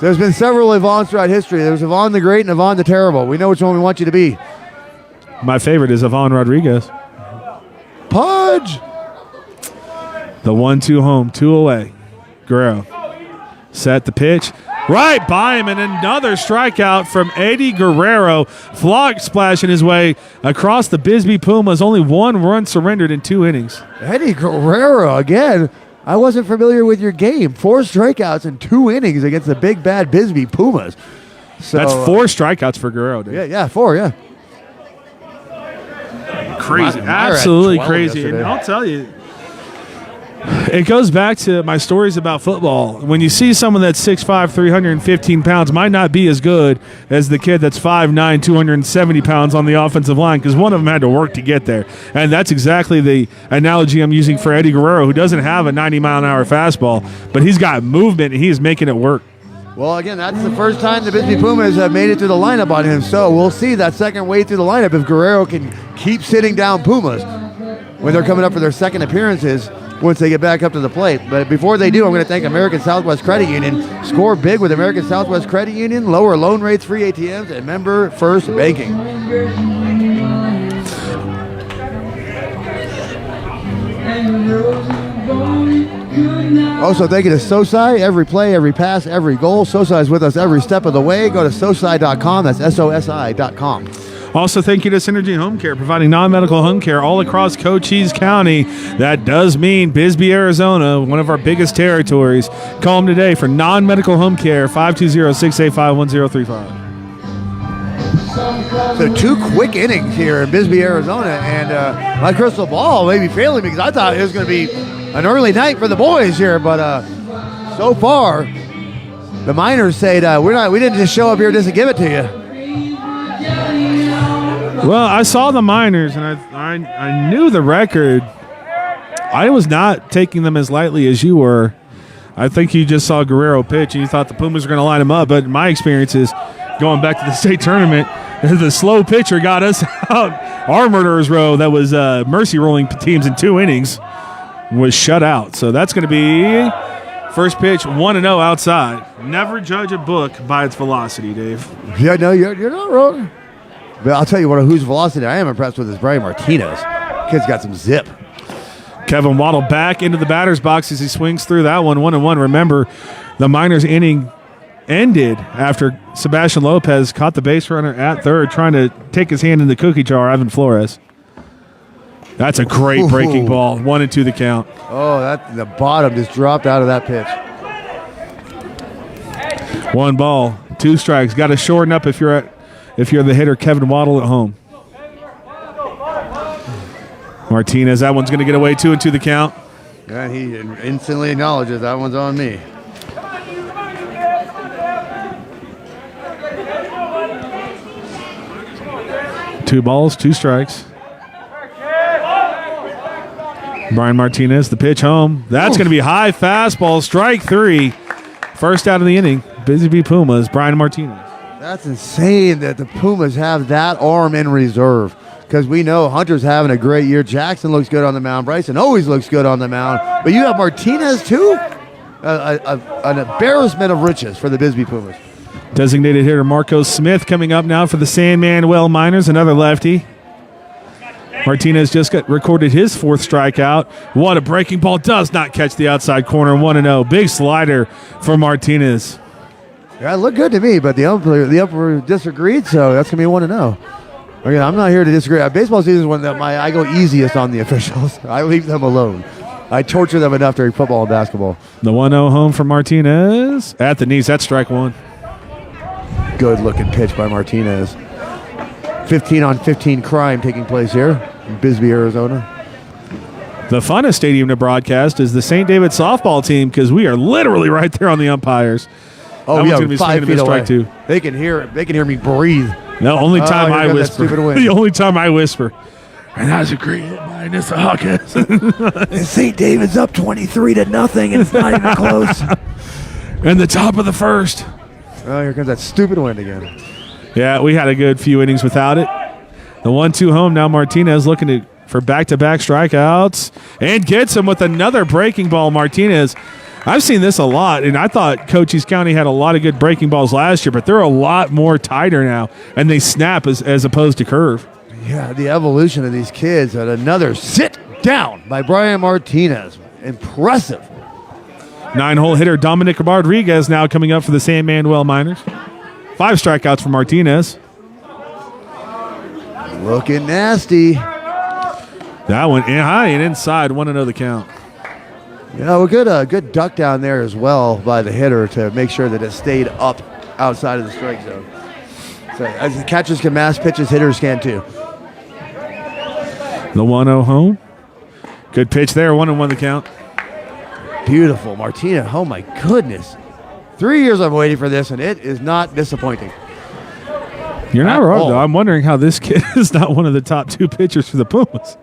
There's been several Yvonnes throughout history. There's Yvonne the Great and Yvonne the Terrible. We know which one we want you to be. My favorite is Yvonne Rodriguez. Pudge! The 1-2 home, 2 away. Guerrero. Set the pitch. Right by him, and another strikeout from Eddie Guerrero. Flock splashing his way across the BISBEE Pumas. Only 1 run surrendered in 2 innings. Eddie Guerrero, again. I wasn't familiar with your game. 4 strikeouts in 2 innings against the big, bad BISBEE Pumas. So, that's 4 strikeouts for Guerrero, dude. Yeah, 4, yeah. Crazy. Absolutely crazy. Yesterday. And I'll tell you, it goes back to my stories about football. When you see someone that's 6'5", 315 pounds, might not be as good as the kid that's 5'9", 270 pounds on the offensive line, because one of them had to work to get there. And that's exactly the analogy I'm using for Eddie Guerrero, who doesn't have a 90-mile-an-hour fastball, but he's got movement, and he's making it work. Well, again, that's the first time the BISBEE Pumas have made it through the lineup on him, so we'll see that second way through the lineup if Guerrero can keep sitting down Pumas when they're coming up for their second appearances once they get back up to the plate. But before they do, I'm going to thank American Southwest Credit Union. Score big with American Southwest Credit Union. Lower loan rates, free ATMs, and member first banking. Also, thank you to SOSI. Every play, every pass, every goal. SOSI is with us every step of the way. Go to SOSI.com. That's SOSI.com. Also, thank you to Synergy Home Care, providing non-medical home care all across Cochise County. That does mean Bisbee, Arizona, one of our biggest territories. Call them today for non-medical home care, 520-685-1035. So 2 quick innings here in Bisbee, Arizona, and my crystal ball may be failing me because I thought it was going to be an early night for the boys here, but so far, the Miners say we didn't just show up here just to give it to you. Well, I saw the Miners, and I knew the record. I was not taking them as lightly as you were. I think you just saw Guerrero pitch, and you thought the Pumas were going to line him up. But my experience is going back to the state tournament, the slow pitcher got us out. Our murderer's row that was mercy rolling teams in 2 innings was shut out. So that's going to be first pitch 1-0 outside. Never judge a book by its velocity, Dave. Yeah, no, you're not wrong. But I'll tell you what, whose velocity I am impressed with is Brian Martinez. Kid's got some zip. Kevin Waddle back into the batter's box as he swings through that one, 1-1. Remember, the Miners inning ended after Sebastian Lopez caught the base runner at third, trying to take his hand in the cookie jar, Ivan Flores. That's a great breaking ball. 1-2 the count. Oh, the bottom just dropped out of that pitch. 1 ball, 2 strikes. Got to shorten up if you're the hitter, Kevin Waddle at home. Martinez, that one's going to get away, 2-2 the count. And he instantly acknowledges that one's on me. Two balls, 2 strikes. Brian Martinez, the pitch home. That's going to be high fastball, strike 3. First out of the inning, BISBEE Pumas, Brian Martinez. That's insane that the Pumas have that arm in reserve. Because we know Hunter's having a great year. Jackson looks good on the mound. Bryson always looks good on the mound. But you have Martinez, too? An embarrassment of riches for the BISBEE Pumas. Designated hitter Marco Smith coming up now for the San Manuel Miners, another lefty. Martinez just recorded his 4th strikeout. What a breaking ball. Does not catch the outside corner. 1-0. Big slider for Martinez. Yeah, it looked good to me, but the umpire disagreed, so that's going to be 1-0. Again, I'm not here to disagree. Baseball season is one that I go easiest on the officials. I leave them alone. I torture them enough during football and basketball. The 1-0 home for Martinez. At the knees. That's strike 1. Good looking pitch by Martinez. 15-on-15 crime taking place here in Bisbee, Arizona. The funnest stadium to broadcast is the St. David softball team because we are literally right there on the umpires. Oh, that yeah, one's 5 feet away. Strike 2. They can hear me breathe. The only time I whisper. The only time I whisper. And that was a great hit by Nissa Hawkins. And St. David's up 23-0, and it's not even close. And the top of the first. Oh, here comes that stupid wind again. Yeah, we had a good few innings without it. The 1-2 home. Now Martinez looking for back-to-back strikeouts. And gets him with another breaking ball. Martinez. I've seen this a lot, and I thought Cochise County had a lot of good breaking balls last year, but they're a lot more tighter now, and they snap as opposed to curve. Yeah, the evolution of these kids. And another sit down by Brian Martinez. Impressive. 9-hole hitter Dominic Rodriguez now coming up for the San Manuel Miners. 5 strikeouts for Martinez. Looking nasty. That one high and inside, 1-0 the count. Yeah, well, good duck down there as well by the hitter to make sure that it stayed up outside of the strike zone. So as the catchers can mass pitches, hitters can too. The 1-0 home. Good pitch there, 1-1 the count. Beautiful. Martinez, oh my goodness. 3 years I'm waiting for this, and it is not disappointing. You're not wrong, though. I'm wondering how this kid is not one of the top 2 pitchers for the Pumas.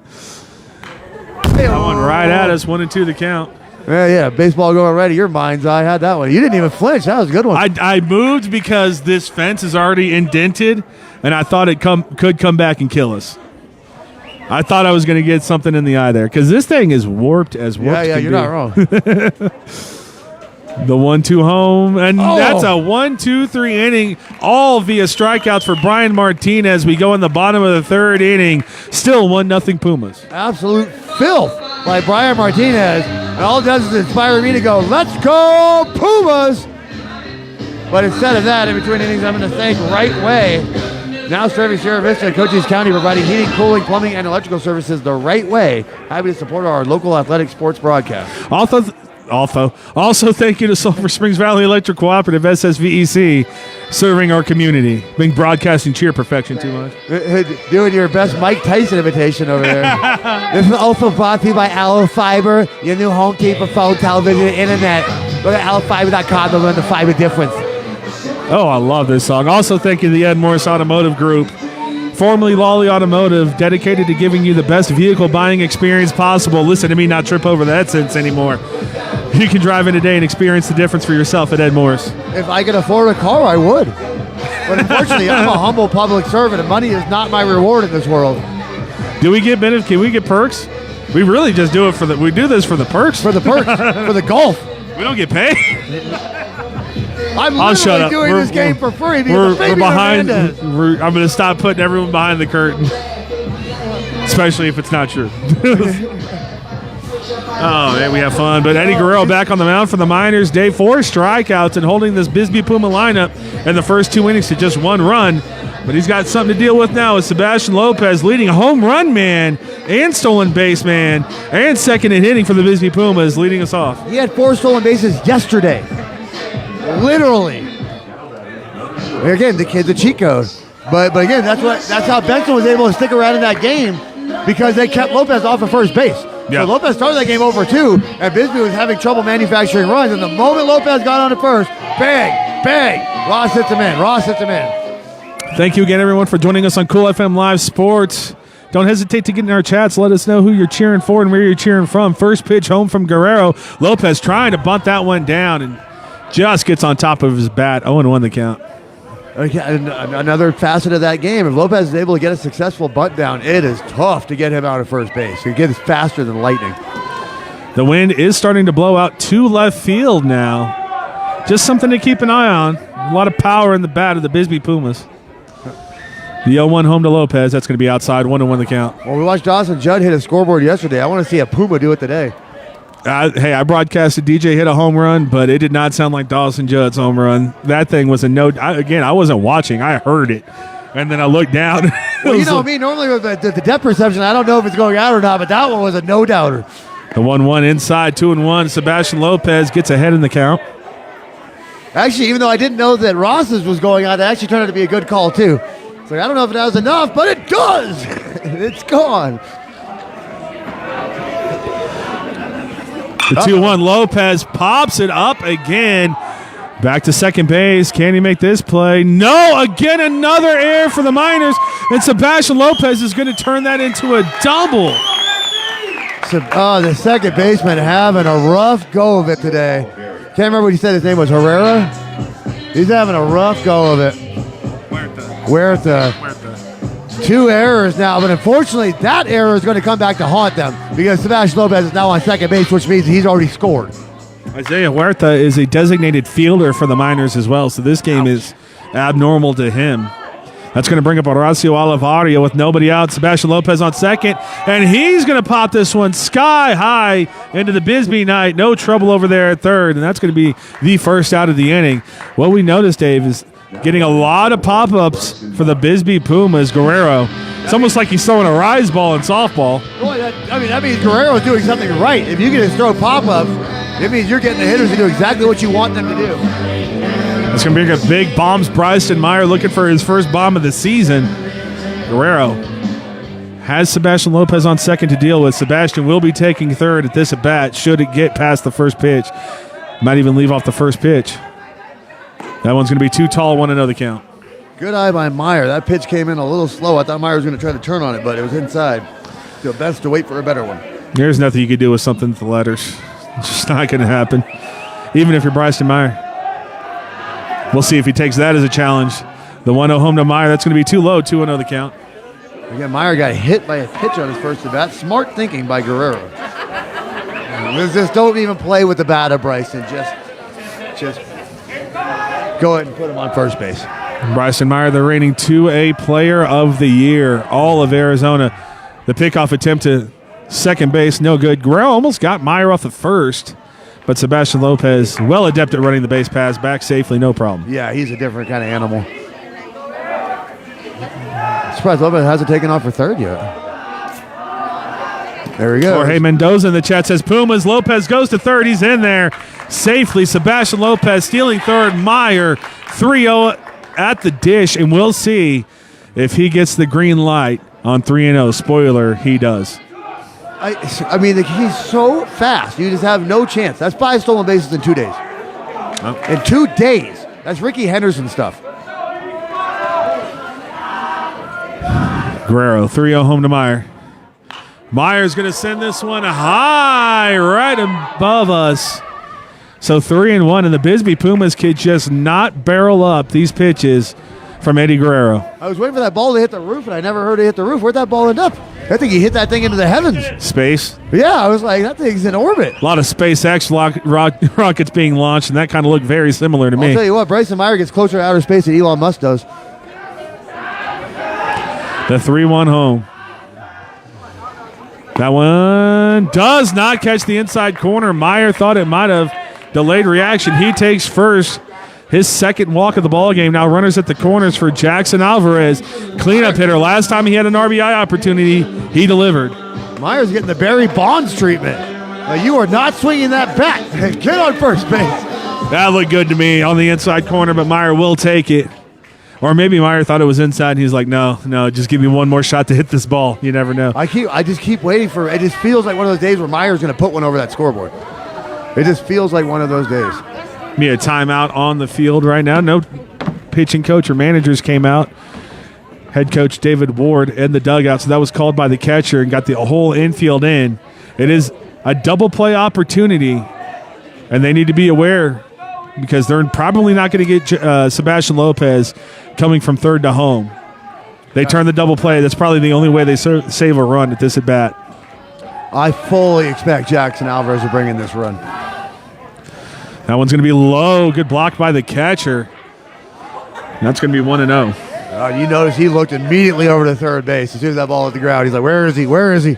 That one right at us, 1-2 the count. Yeah, baseball going ready. Your mind's eye had that one. You didn't even flinch. That was a good one. I moved because this fence is already indented, and I thought it could come back and kill us. I thought I was going to get something in the eye there because this thing is warped as warped. Yeah, you're not wrong. The 1-2 home, and that's a 1-2-3 inning, all via strikeouts for Brian Martinez. We go in the bottom of the 3rd inning, still 1-0 Pumas. Absolute filth by Brian Martinez, and all it does is inspire me to go, let's go Pumas! But instead of that, in between innings, I'm going to thank Right Way. Now serving Sierra Vista and Cochise County, providing heating, cooling, plumbing, and electrical services the right way. Happy to support our local athletic sports broadcast. Also, thank you to Sulphur Springs Valley Electric Cooperative, SSVEC, serving our community. Been broadcasting cheer perfection too much. Doing your best Mike Tyson imitation over there. This is also brought to you by Aloe Fiber, your new home team for phone, television, and internet. Look at L5.com and the 5 of difference. Oh, I love this song. Also, thank you to the Ed Morse Automotive Group, formerly Lawely Automotive, dedicated to giving you the best vehicle buying experience possible. Listen to me not trip over the headsets anymore. You can drive in today and experience the difference for yourself at Ed Morse. If I could afford a car, I would. But unfortunately, I'm a humble public servant, and money is not my reward in this world. Do we get benefits? Can we get perks? We really just do it for the. We do this for the perks. For the perks, for the golf. We don't get paid. I'm I'll shut literally up. doing this game for free because We're behind. I'm going to stop putting everyone behind the curtain, especially if it's not true. Oh, man, we have fun. But Eddie Guerrero back on the mound for the Miners. Day 4 strikeouts and holding this BISBEE Puma lineup in the first 2 innings to just 1 run. But he's got something to deal with now with Sebastian Lopez leading home run man and stolen base man and second in hitting for the BISBEE Pumas, leading us off. He had 4 stolen bases yesterday. Literally. Again, the kid's a cheat code. But again, that's how Benson was able to stick around in that game because they kept Lopez off of first base. Yeah. So Lopez started that game over 2, and BISBEE was having trouble manufacturing runs. And the moment Lopez got on at first, bang, bang, Ross hits him in. Thank you again, everyone, for joining us on Cool FM Live Sports. Don't hesitate to get in our chats. Let us know who you're cheering for and where you're cheering from. First pitch home from Guerrero. Lopez trying to bunt that one down and just gets on top of his bat. 0-1 the count. Another facet of that game, if Lopez is able to get a successful bunt down, it is tough to get him out of first base. He gets faster than lightning. The wind is starting to blow out to left field now. Just something to keep an eye on. A lot of power in the bat of the BISBEE Pumas. The 0-1 home to Lopez. That's going to be outside. 1-1 the count. Well, we watched Dawson Judd hit a scoreboard yesterday. I want to see a Puma do it today. Hey, I broadcasted DJ hit a home run, but it did not sound like Dawson Judd's home run. That thing was a no. Again, I wasn't watching. I heard it. And then I looked down. Well, you know me, normally with the depth perception, I don't know if it's going out or not, but that one was a no-doubter. The 1-1 inside, 2-1. Sebastian Lopez gets ahead in the count. Actually, even though I didn't know that Ross's was going out, it actually turned out to be a good call, too. So I don't know if that was enough, but it does. It's gone. The 2-1, Lopez pops it up again. Back to second base. Can he make this play? No, again, another error for the Miners. And Sebastian Lopez is going to turn that into a double. So, the second baseman having a rough go of it today. Can't remember what he said his name was, Herrera? He's having a rough go of it. Huerta. 2 errors now, but unfortunately, that error is going to come back to haunt them because Sebastian Lopez is now on second base, which means he's already scored. Isaiah Huerta is a designated fielder for the Miners as well, so this game is abnormal to him. That's going to bring up Horacio Olivario with nobody out. Sebastian Lopez on second, and he's going to pop this one sky high into the BISBEE night. No trouble over there at third, and that's going to be the first out of the inning. What we noticed, Dave, is getting a lot of pop-ups for the BISBEE Pumas. Guerrero, it's almost like he's throwing a rise ball in softball. Well, that means Guerrero is doing something right. If you can just throw pop-ups, it means you're getting the hitters to do exactly what you want them to do. It's going to bring up big bombs. Bryson Meyer looking for his first bomb of the season. Guerrero has Sebastian Lopez on second to deal with. Sebastian will be taking third at this at-bat should it get past the first pitch. Might even leave off the first pitch. That one's going to be too tall, 1-0 the count. Good eye by Meyer. That pitch came in a little slow. I thought Meyer was going to try to turn on it, but it was inside. So best to wait for a better one. There's nothing you can do with something with the letters. It's just not going to happen, even if you're Bryson Meyer. We'll see if he takes that as a challenge. The 1-0 home to Meyer. That's going to be too low, 2-0 the count. Again, Meyer got hit by a pitch on his first at-bat. Smart thinking by Guerrero. Just don't even play with the bat of Bryson. Just go ahead and put him on first base. Bryson Meyer, the reigning 2A player of the year, all of Arizona. The pickoff attempt to second base, no good. Guerrero almost got Meyer off the first, but Sebastian Lopez, well adept at running the base pass, back safely, no problem. Yeah, he's a different kind of animal. I'm surprised Lopez hasn't taken off for third yet. There we go. Jorge Mendoza in the chat says, Pumas, Lopez goes to third. He's in there safely. Sebastian Lopez stealing third. Meyer 3-0 at the dish, and we'll see if he gets the green light on 3-0. Spoiler, he does. I mean, he's so fast. You just have no chance. That's 5 stolen bases in 2 days. in 2 days. That's Ricky Henderson stuff. Guerrero, 3-0 home to Meyer. Meyer's going to send this one high right above us. So 3-1, and the BISBEE Pumas could just not barrel up these pitches from Eddie Guerrero. I was waiting for that ball to hit the roof, and I never heard it hit the roof. Where'd that ball end up? I think he hit that thing into the heavens. Space. Yeah, I was like, that thing's in orbit. A lot of SpaceX rockets being launched, and that kind of looked very similar to me. I'll tell you what, Bryson Meyer gets closer to outer space than Elon Musk does. The 3-1 home. That one does not catch the inside corner. Meyer thought it might have. Delayed reaction. He takes first. His second walk of the ball game. Now runners at the corners for Jackson Alvarez. Cleanup hitter. Last time he had an RBI opportunity, he delivered. Meyer's getting the Barry Bonds treatment. You are not swinging that bat. Get on first base. That looked good to me on the inside corner, but Meyer will take it. Or maybe Meyer thought it was inside, and he's like, no, just give me one more shot to hit this ball. You never know. I just keep waiting for it. It just feels like one of those days where Meyer's going to put one over that scoreboard. It just feels like one of those days. Me a timeout on the field right now. No pitching coach or managers came out. Head coach David Ward in the dugout, so that was called by the catcher and got the whole infield in. It is a double play opportunity, and they need to be aware because they're probably not going to get Sebastian Lopez coming from third to home. They turn the double play. That's probably the only way they save a run at this at bat. I fully expect Jackson Alvarez to bring in this run. That one's going to be low. Good block by the catcher. That's going to be 1-0. You notice he looked immediately over to third base as soon as that ball hit the ground. He's like, where is he? Where is he?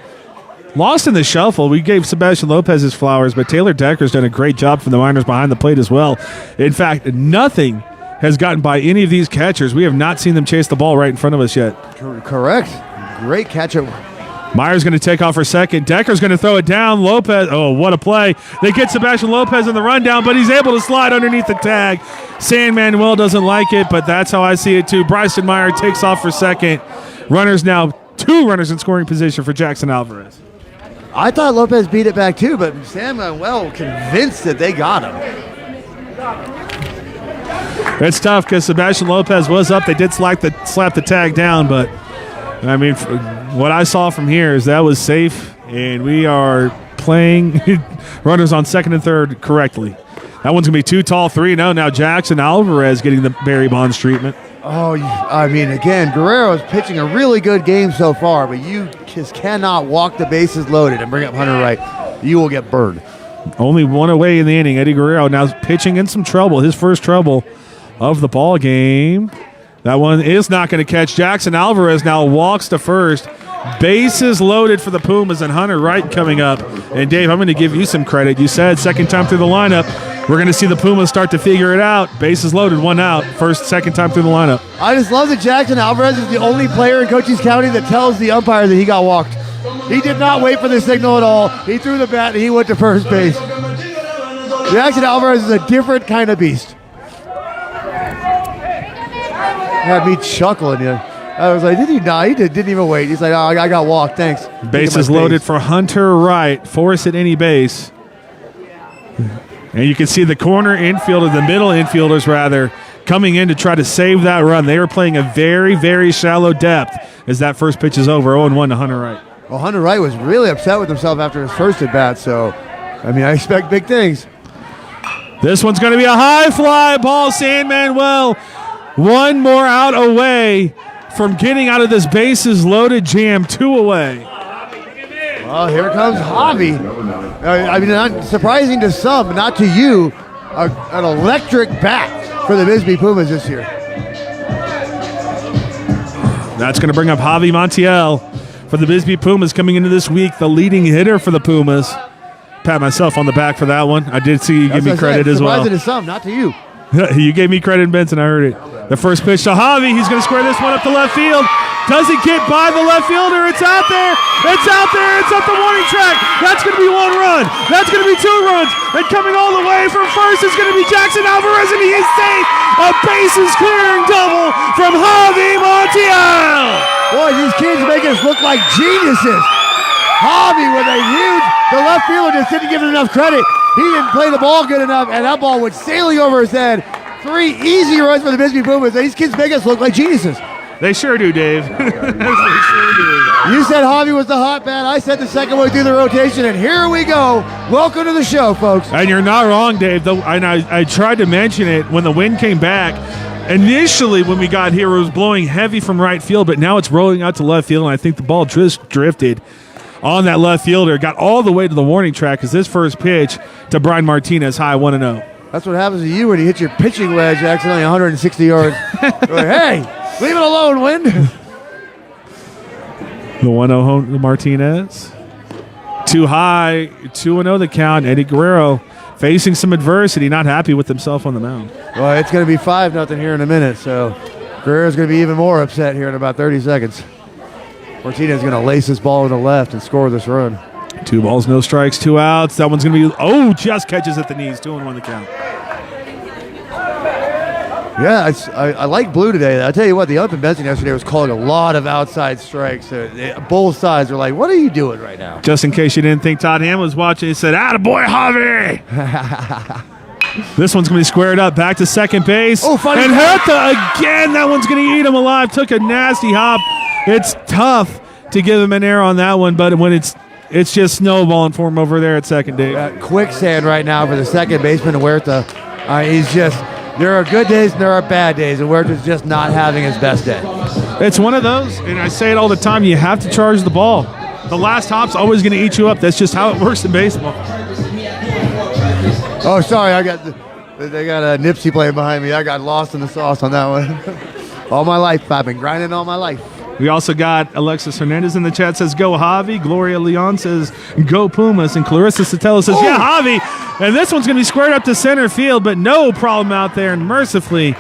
Lost in the shuffle. We gave Sebastian Lopez his flowers, but Taylor Decker's done a great job for the Miners behind the plate as well. In fact, nothing has gotten by any of these catchers. We have not seen them chase the ball right in front of us yet. Correct. Great catcher. Meyer's going to take off for second. Decker's going to throw it down. Lopez, oh, what a play. They get Sebastian Lopez in the rundown, but he's able to slide underneath the tag. San Manuel doesn't like it, but that's how I see it too. Bryson Meyer takes off for second. Runners now, 2 runners in scoring position for Jackson Alvarez. I thought Lopez beat it back too, but San Manuel convinced that they got him. It's tough because Sebastian Lopez was up. They did slap the tag down, but I mean, what I saw from here is that was safe, and we are playing runners on second and third correctly. That one's going to be too tall, 3-0. Now Jackson Alvarez getting the Barry Bonds treatment. Oh, I mean, again, Guerrero's pitching a really good game so far, but you just cannot walk the bases loaded and bring up Hunter Wright. You will get burned. Only one away in the inning. Eddie Guerrero now pitching in some trouble. His first trouble of the ball game. That one is not going to catch. Jackson Alvarez now walks to first. Bases loaded for the Pumas, and Hunter Wright coming up. And Dave, I'm going to give you some credit. You said second time through the lineup, we're going to see the Pumas start to figure it out. Bases loaded, 1 out. Second time through the lineup. I just love that Jackson Alvarez is the only player in Cochise County that tells the umpire that he got walked. He did not wait for the signal at all. He threw the bat and he went to first base. Jackson Alvarez is a different kind of beast. Had me chuckling, yeah. I was like, did he die? He didn't even wait. He's like, oh, I got walked, thanks. Bases loaded for Hunter Wright. Force at any base. And you can see the corner infielder, the middle infielders rather, coming in to try to save that run. They were playing a very, very shallow depth as that first pitch is over. 0-1 to Hunter Wright. Well, Hunter Wright was really upset with himself after his first at-bat, so, I mean, I expect big things. This one's going to be a high fly ball. San Manuel, one more out away from getting out of this bases loaded jam. 2 away. Well, here comes Javi. I mean, not surprising to some, but not to you, an electric bat for the BISBEE Pumas this year. That's going to bring up Javi Montiel for the BISBEE Pumas coming into this week, the leading hitter for the Pumas. Pat myself on the back for that one. I did see you give me credit as well. Surprising to some, not to you. You gave me credit, Benson. I heard it. The first pitch to Javi. He's going to square this one up to left field. Does it get by the left fielder? It's out there. It's out there. It's up the warning track. That's going to be 1 run. That's going to be 2 runs. And coming all the way from first is going to be Jackson Alvarez, and he is safe. A bases clearing double from Javi Montiel. Boy, these kids make us look like geniuses. Javi with a huge, the left fielder just didn't give him enough credit. He didn't play the ball good enough, and that ball went sailing over his head. 3 easy runs for the BISBEE Pumas. These kids make us look like geniuses. They sure do, Dave. They sure do. You said Javi was the hot bat. I said the second way through the rotation, and here we go. Welcome to the show, folks. And you're not wrong, Dave. I tried to mention it when the wind came back. Initially, when we got here, it was blowing heavy from right field, but now it's rolling out to left field, and I think the ball just drifted on that left fielder. Got all the way to the warning track as this first pitch to Brian Martinez, high 1-0. That's what happens to you when you hit your pitching wedge accidentally 160 yards. You're like, hey! Leave it alone, Wind. The 1-0 home to Martinez. Too high, 2-0 the count. Eddie Guerrero facing some adversity, not happy with himself on the mound. Well, it's going to be 5-0 here in a minute, so Guerrero's going to be even more upset here in about 30 seconds. Martinez is going to lace this ball to the left and score this run. 2 balls, no strikes, 2 outs. That one's going to be, just catches at the knees. 2-1 the count. Yeah, I like Blue today. I tell you what, the Open Benson yesterday was calling a lot of outside strikes. Both sides are like, what are you doing right now? Just in case you didn't think Todd Ham was watching, he said, attaboy, Javi! This one's going to be squared up, back to second base. Oh, funny. And Hertha again, that one's going to eat him alive. Took a nasty hop. It's tough to give him an error on that one, but when it's just snowballing for him over there at second, Dave. Quicksand right now for the second baseman, Huerta. He's just... There are good days and there are bad days, and Huerta's just not having his best day. It's one of those, and I say it all the time, you have to charge the ball. The last hop's always going to eat you up. That's just how it works in baseball. Oh, sorry, they got a Nipsey playing behind me. I got lost in the sauce on that one. All my life, I've been grinding all my life. We also got Alexis Hernandez in the chat says, go Javi. Gloria Leon says, go Pumas. And Clarissa Sotelo says, yeah, Javi. And this one's going to be squared up to center field, but no problem out there. And mercifully,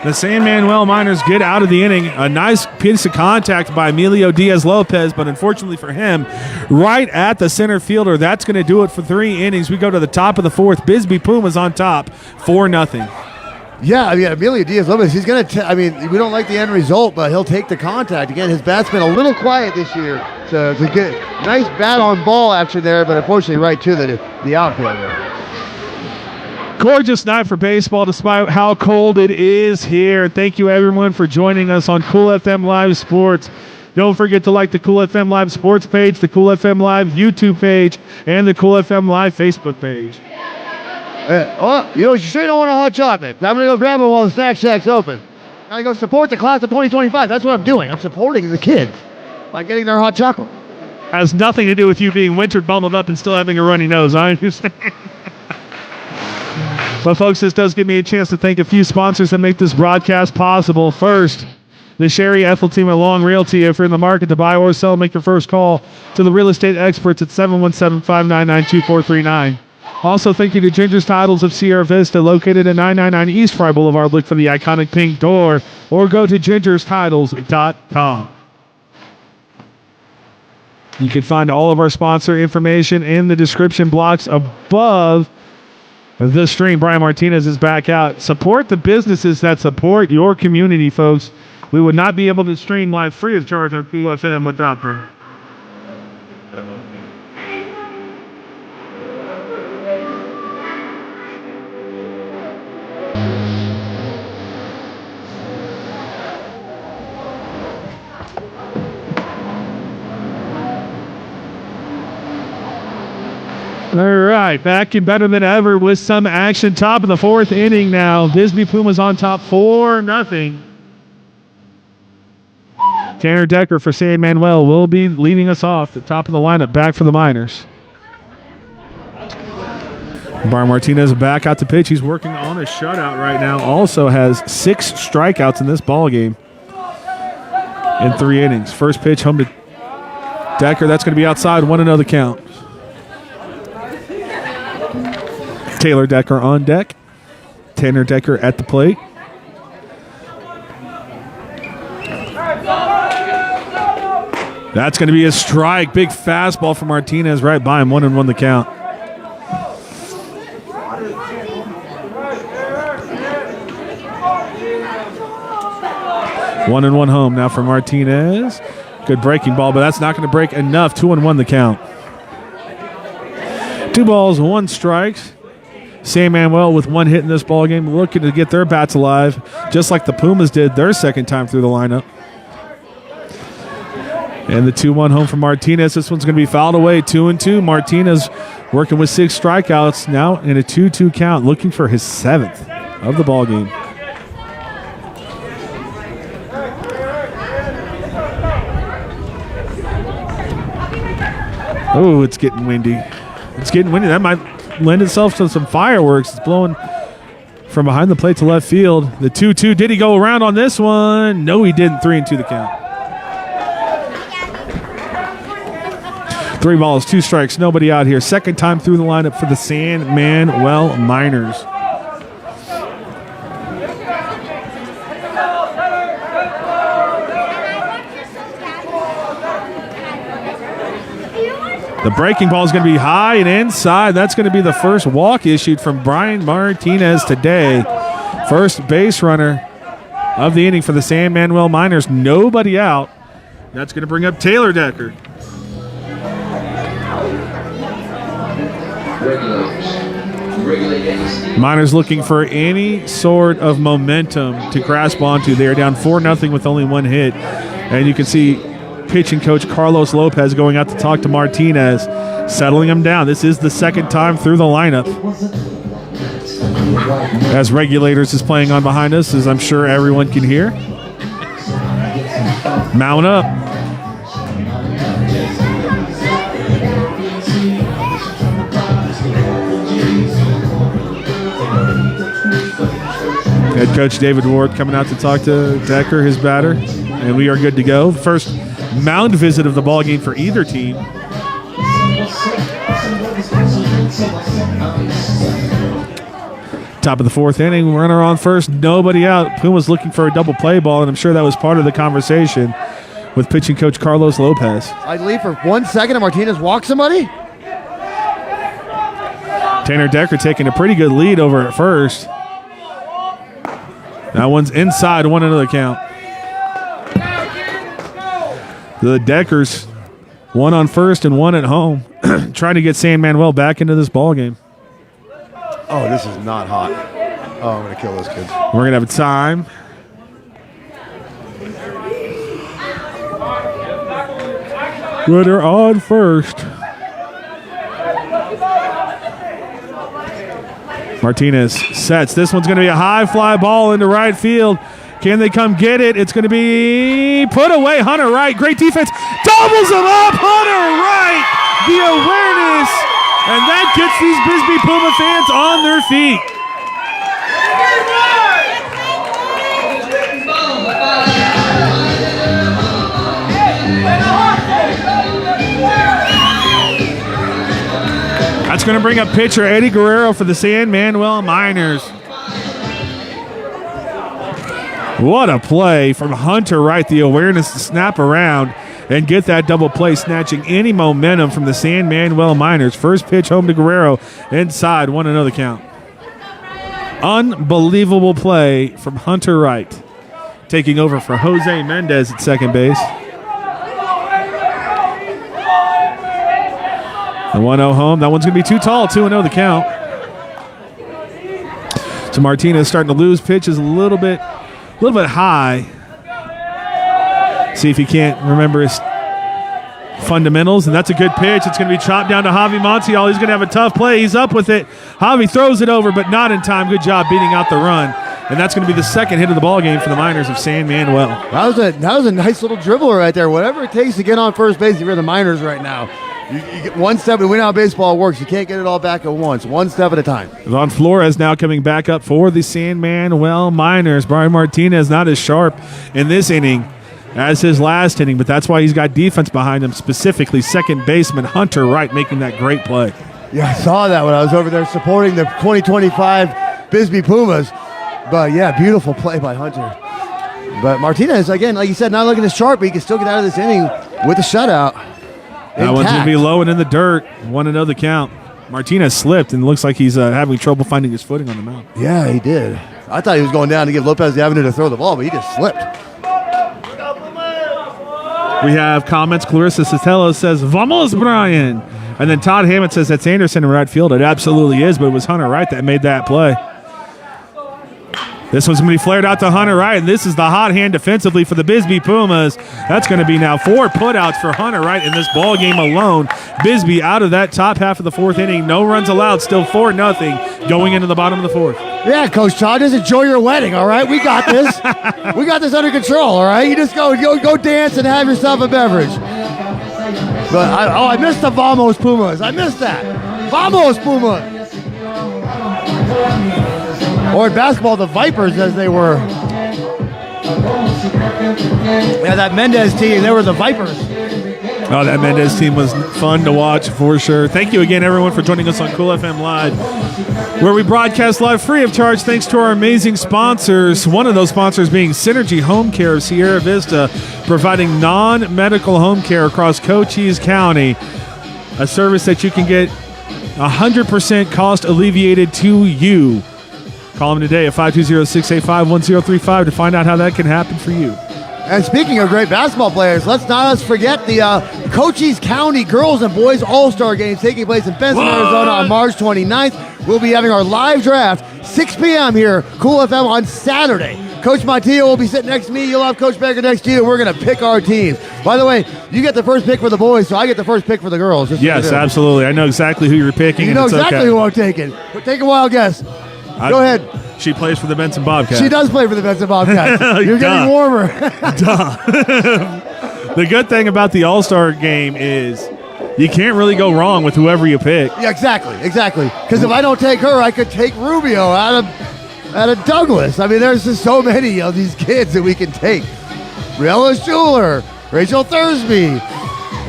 the San Manuel Miners get out of the inning. A nice piece of contact by Emilio Diaz-Lopez, but unfortunately for him, right at the center fielder. That's going to do it for 3 innings. We go to the top of the 4th. BISBEE Pumas on top, 4-0. Yeah, Emilio Diaz-Lopez, he's going to, we don't like the end result, but he'll take the contact. Again, his bat's been a little quiet this year. So it's a good, nice bat on ball action there, but unfortunately right to the outfield there. Gorgeous night for baseball despite how cold it is here. Thank you everyone for joining us on Cool FM Live Sports. Don't forget to like the Cool FM Live Sports page, the Cool FM Live YouTube page, and the Cool FM Live Facebook page. You sure you don't want a hot chocolate? I'm going to go grab it while the snack shack's open. I'm going to go support the class of 2025. That's what I'm doing. I'm supporting the kids by getting their hot chocolate. Has nothing to do with you being wintered, bundled up, and still having a runny nose. I understand. But folks, this does give me a chance to thank a few sponsors that make this broadcast possible. First, the Sherry Ethel team at Long Realty. If you're in the market to buy or sell, make your first call to the real estate experts at 717-599-2439. Also, thank you to Ginger's Titles of Sierra Vista, located at 999 East Fry Boulevard. Look for the iconic pink door or go to gingerstitles.com. You can find all of our sponsor information in the description blocks above the stream. Brian Martinez is back out. Support the businesses that support your community, folks. We would not be able to stream live free of charge on QFM without them. All right, back and better than ever with some action. Top of the 4th inning now. BISBEE Pumas on top 4-0. Tanner Decker for San Manuel will be leading us off. The top of the lineup back for the Miners. Brian Martinez back out to pitch. He's working on a shutout right now. Also has 6 strikeouts in this ball game in 3 innings. First pitch home to Decker. That's going to be outside. 1-0 the count. Taylor Decker on deck. Tanner Decker at the plate. That's going to be a strike. Big fastball from Martinez right by him. 1-1 the count. One and one home now for Martinez. Good breaking ball, but that's not going to break enough. 2-1 the count. 2 balls, 1 strikes. San Manuel with 1 hit in this ballgame, looking to get their bats alive, just like the Pumas did their second time through the lineup. And the 2-1 home for Martinez. This one's going to be fouled away, 2-2. Martinez working with 6 strikeouts, now in a 2-2 count, looking for his 7th of the ballgame. Oh, it's getting windy. It's getting windy. That might lend itself to some fireworks. It's blowing from behind the plate to left field. The 2-2. Did he go around on this one? No, he didn't. 3-2 the count. 3 balls, 2 strikes. Nobody out here. Second time through the lineup for the San Manuel Miners. The breaking ball is going to be high and inside. That's going to be the first walk issued from Brian Martinez today. First base runner of the inning for the San Manuel Miners. Nobody out. That's going to bring up Taylor Decker. Miners looking for any sort of momentum to grasp onto. They are down 4-0 with only 1 hit. And you can see pitching coach Carlos Lopez going out to talk to Martinez, settling him down. This is the second time through the lineup. As Regulators is playing on behind us, as I'm sure everyone can hear. Mount up. Head coach David Ward coming out to talk to Decker, his batter, and we are good to go. First mound visit of the ballgame for either team. Top of the 4th inning, runner on first, nobody out. Pumas looking for a double play ball, and I'm sure that was part of the conversation with pitching coach Carlos Lopez. I leave for 1 second and Martinez walks somebody? Tanner Decker taking a pretty good lead over at first. That one's inside, 1-0 count. The Deckers, 1 on first and 1 at home, trying to get San Manuel back into this ball game. Oh, this is not hot. Oh, I'm going to kill those kids. We're going to have a time. Runner on first. Martinez sets. This one's going to be a high fly ball into right field. Can they come get it? It's going to be put away. Hunter Wright, great defense. Doubles him up. Hunter Wright, the awareness. And that gets these BISBEE Puma fans on their feet. That's going to bring up pitcher Eddie Guerrero for the San Manuel Miners. What a play from Hunter Wright. The awareness to snap around and get that double play, snatching any momentum from the San Manuel Miners. First pitch home to Guerrero. Inside, 1-0 count. Unbelievable play from Hunter Wright. Taking over for Jose Mendez at second base. The 1-0 home. That one's going to be too tall. 2-0 the count. So Martinez starting to lose pitches a little bit high. See if he can't remember his fundamentals, and that's a good pitch. It's going to be chopped down to Javi Montiel. He's going to have a tough play. He's up with it. Javi throws it over, but not in time. Good job beating out the run. And that's going to be the second hit of the ballgame for the Miners of San Manuel. That was a nice little dribbler right there. Whatever it takes to get on first base, you're the Miners right now. You get one step and win how baseball works. You can't get it all back at once. One step at a time. Von Flores now coming back up for the San Manuel Miners. Brian Martinez not as sharp in this inning as his last inning, but that's why he's got defense behind him, specifically second baseman Hunter Wright making that great play. Yeah, I saw that when I was over there supporting the 2025 BISBEE Pumas. But, yeah, beautiful play by Hunter. But Martinez, again, like you said, not looking as sharp, but he can still get out of this inning with a shutout. That one's going to be low and in the dirt. 1-0 the count. Martinez slipped and looks like he's having trouble finding his footing on the mound. Yeah, he did. I thought he was going down to give Lopez the avenue to throw the ball, but he just slipped. We have comments. Clarissa Sotelo says, "Vamos, Brian." And then Todd Hammond says that's Anderson in right field. It absolutely is, but it was Hunter Wright that made that play. This one's going to be flared out to Hunter Wright, and this is the hot hand defensively for the BISBEE Pumas. That's going to be now 4 putouts for Hunter Wright in this ball game alone. BISBEE out of that top half of the 4th inning. No runs allowed, still 4-0 going into the bottom of the 4th. Yeah, Coach Todd, just enjoy your wedding, all right? We got this. We got this under control, all right? You just go dance and have yourself a beverage. But I missed the Vamos Pumas. I missed that. Vamos Pumas. Or in basketball, the Vipers, as they were. Yeah, that Mendez team, they were the Vipers. Oh, that Mendez team was fun to watch for sure. Thank you again, everyone, for joining us on Cool FM Live, where we broadcast live free of charge thanks to our amazing sponsors. One of those sponsors being Synergy Home Care of Sierra Vista, providing non-medical home care across Cochise County, a service that you can get 100% cost alleviated to you. Call them today at 520-685-1035 to find out how that can happen for you. And speaking of great basketball players, let's not forget the Cochise County Girls and Boys All-Star Games taking place in Benson, Arizona on March 29th. We'll be having our live draft, 6 p.m. here, Cool FM on Saturday. Coach Montillo will be sitting next to me. You'll have Coach Baker next to you, and we're going to pick our teams. By the way, you get the first pick for the boys, so I get the first pick for the girls. Yes, absolutely. I know exactly who you're picking. You know exactly who I'm taking. But take a wild guess. Go ahead. She plays for the Benson Bobcats. She does play for the Benson Bobcats. You're getting warmer. The good thing about the All-Star game is you can't really go wrong with whoever you pick. Yeah, exactly. Because if I don't take her, I could take Rubio out of Douglas. I mean, there's just so many of these kids that we can take. Riella Schuler, Rachel Thursby.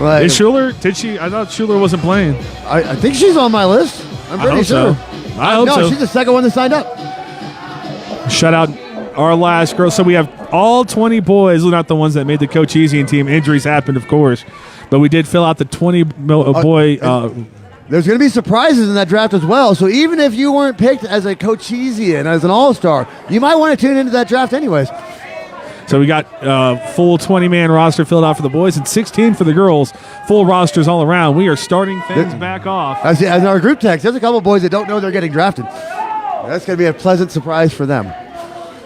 Like, is Schuler? Did she? I thought Schuler wasn't playing. I think she's on my list. I'm pretty sure. I hope so. No, she's the second one that signed up. Shut out our last girl. So we have all 20 boys, not the ones that made the Cochisian team. Injuries happened, of course. But we did fill out the 20 boy. There's going to be surprises in that draft as well. So even if you weren't picked as a Cochisian, as an all-star, you might want to tune into that draft anyways. So we got full 20-man roster filled out for the boys and 16 for the girls. Full rosters all around. We are starting things back off. As in our group text, there's a couple of boys that don't know they're getting drafted. That's going to be a pleasant surprise for them.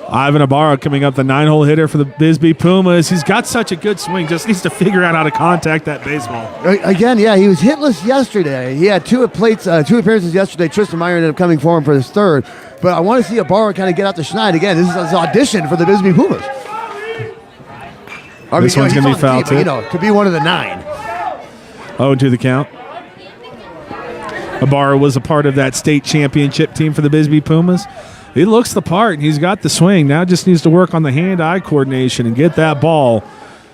Ivan Ibarra coming up, the 9-hole hitter for the BISBEE Pumas. He's got such a good swing, just needs to figure out how to contact that baseball. Again, yeah, he was hitless yesterday. He had two appearances yesterday. Tristan Meyer ended up coming for him for his third. But I want to see Ibarra kind of get out the schneid again. This is his audition for the BISBEE Pumas. This one's going to be foul, too. To be one of the 9. 0-2 the count. Ibarra was a part of that state championship team for the BISBEE Pumas. He looks the part, and he's got the swing. Now just needs to work on the hand-eye coordination and get that ball.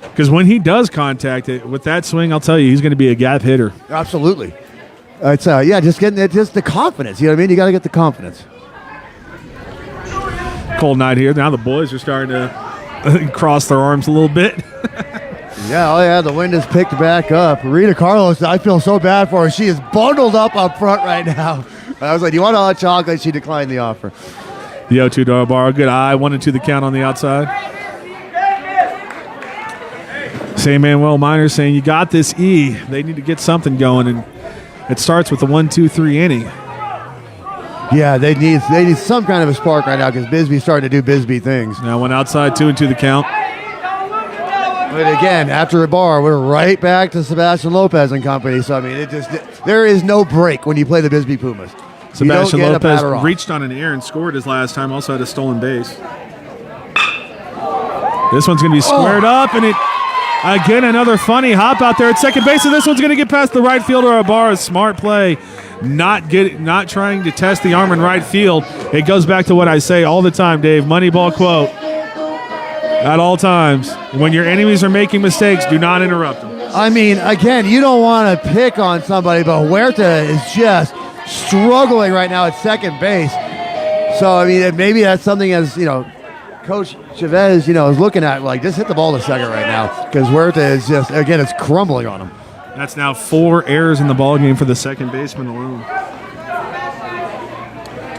Because when he does contact it with that swing, I'll tell you, he's going to be a gap hitter. Absolutely. It's just getting it, just the confidence. You know what I mean? You got to get the confidence. Cold night here. Now the boys are starting to cross their arms a little bit. Yeah, the wind has picked back up. Rita Carlos, I feel so bad for her. She is bundled up front right now. I was like, do you want a hot chocolate? She declined the offer. The 0-2 to Ibarra. Good eye. 1-2 the count on the outside. San Manuel Miners saying, you got this, E. They need to get something going, and it starts with the 1-2-3 inning. Yeah, they need some kind of a spark right now because BISBEE's starting to do BISBEE things. Now one outside, 2-2 the count. But again, after Ibarra, we're right back to Sebastian Lopez and company. So, I mean, there is no break when you play the BISBEE Pumas. Sebastian Lopez reached on an air and scored his last time. Also had a stolen base. This one's going to be squared up, and again, another funny hop out there at second base, and this one's going to get past the right fielder. Ibarra, smart play, not trying to test the arm in right field. It goes back to what I say all the time, Dave. Moneyball quote. At all times, when your enemies are making mistakes, do not interrupt them. I mean, again, you don't want to pick on somebody, but Huerta is just struggling right now at second base. So, I mean, maybe that's something as, Coach Chavez, is looking at, like, just hit the ball to second right now because Huerta is just, again, it's crumbling on him. That's now 4 errors in the ballgame for the second baseman alone.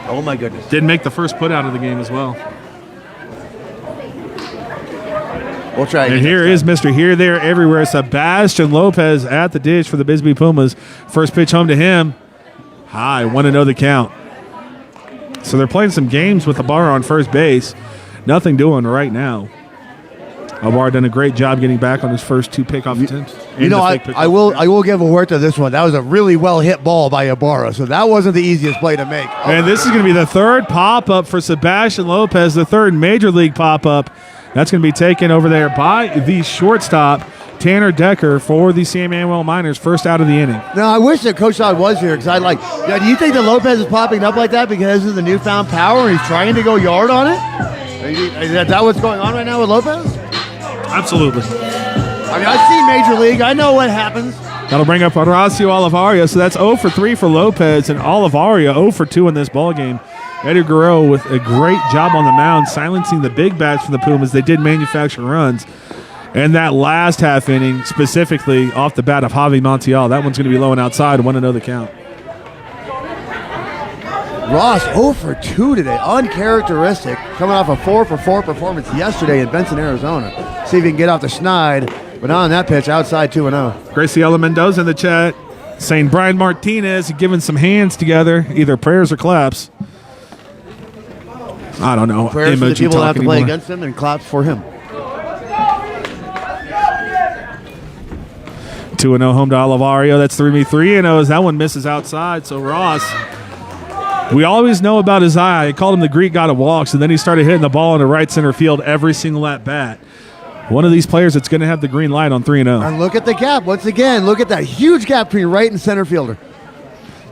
Oh, my goodness. Didn't make the first put out of the game as well. We'll try. And here is Mr. Here, There, Everywhere. Sebastian Lopez at the ditch for the BISBEE Pumas. First pitch home to him. High, 1-0 the count. So they're playing some games with the bar on first base. Nothing doing right now. Alvar done a great job getting back on his first 2 pickoff attempts. I will give a word to this one. That was a really well hit ball by Ibarra, so that wasn't the easiest play to make. And this is going to be the third pop-up for Sebastian Lopez, the third major league pop-up. That's going to be taken over there by the shortstop, Tanner Decker, for the San Manuel Miners, first out of the inning. Now, I wish that Coach Todd was here, because do you think that Lopez is popping up like that because of the newfound power and he's trying to go yard on it? Is that what's going on right now with Lopez? Absolutely. I mean, I see Major League. I know what happens. That'll bring up Horacio Olivaria. So that's 0 for 3 for Lopez, and Olivaria 0 for 2 in this ballgame. Eddie Guerrero with a great job on the mound, silencing the big bats from the Pumas. They did manufacture runs. And that last half inning, specifically off the bat of Javi Montiel, that one's going to be low and outside, 1-0 the count. Ross 0 for 2 today, uncharacteristic, coming off a 4 for 4 performance yesterday in Benson, Arizona. See if he can get off the schneid, but not on that pitch, outside 2-0. Graciela Mendoza in the chat saying Brian Martinez giving some hands together, either prayers or claps. I don't know. Prayers for the people that have to play against him and claps for him. 2-0 home to Olivario. That's 3-0 as that one misses outside. So Ross, we always know about his eye. I called him the Greek god of walks, and then he started hitting the ball in the right center field every single at bat. One of these players that's going to have the green light on 3-0. And look at the gap. Once again, look at that huge gap between right and center fielder.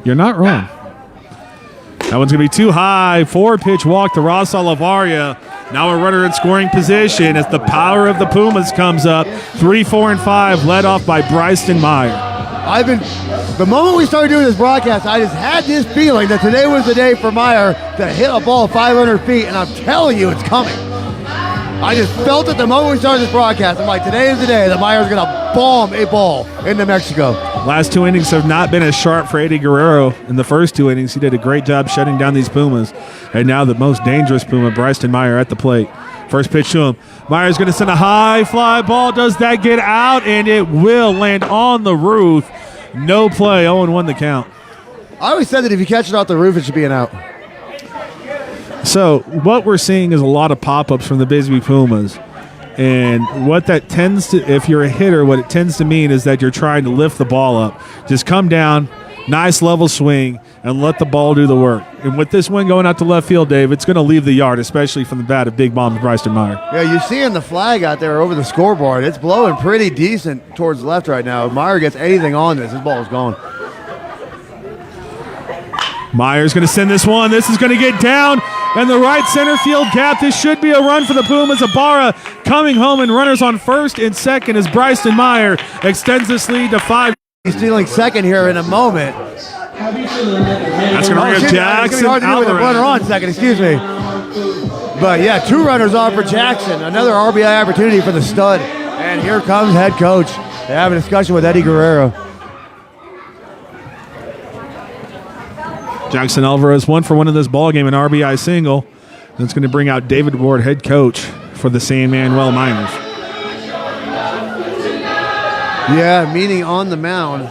You're not wrong. That one's going to be too high. 4-pitch walk to Ross Olivaria. Now a runner in scoring position as the power of the Pumas comes up. 3, 4, and 5 led off by Bryson Meyer. The moment we started doing this broadcast, I just had this feeling that today was the day for Meyer to hit a ball 500 feet, and I'm telling you, it's coming. I just felt it the moment we started this broadcast. I'm like, today is the day that Meyer's going to bomb a ball into Mexico. Last 2 innings have not been as sharp for Eddie Guerrero. In the first 2 innings, he did a great job shutting down these Pumas. And now the most dangerous Puma, Bryson Meyer, at the plate. First pitch to him. Meyer's going to send a high fly ball. Does that get out? And it will land on the roof. No play. 0-1 the count. I always said that if you catch it off the roof, it should be an out. So what we're seeing is a lot of pop-ups from the BISBEE Pumas. And what that tends to, if you're a hitter, what it tends to mean is that you're trying to lift the ball up. Just come down, nice level swing, and let the ball do the work. And with this one going out to left field, Dave, it's going to leave the yard, especially from the bat of Big Bomb Bryson Meyer. Yeah, you're seeing the flag out there over the scoreboard. It's blowing pretty decent towards the left right now. If Meyer gets anything on this ball is gone. Meyer's going to send this one. This is going to get down. And the right center field gap. This should be a run for the Pumas. Ibarra coming home, and runners on first and second as Bryson Meyer extends this lead to 5. He's stealing second here in a moment. That's going to bring up Jackson. It's going to be hard to do with a runner on second, excuse me. But yeah, 2 runners on for Jackson. Another RBI opportunity for the stud. And here comes head coach. They have a discussion with Eddie Guerrero. Jackson Alvarez 1 for 1 in this ballgame, an RBI single. That's going to bring out David Ward, head coach for the San Manuel Miners. Yeah, meaning on the mound.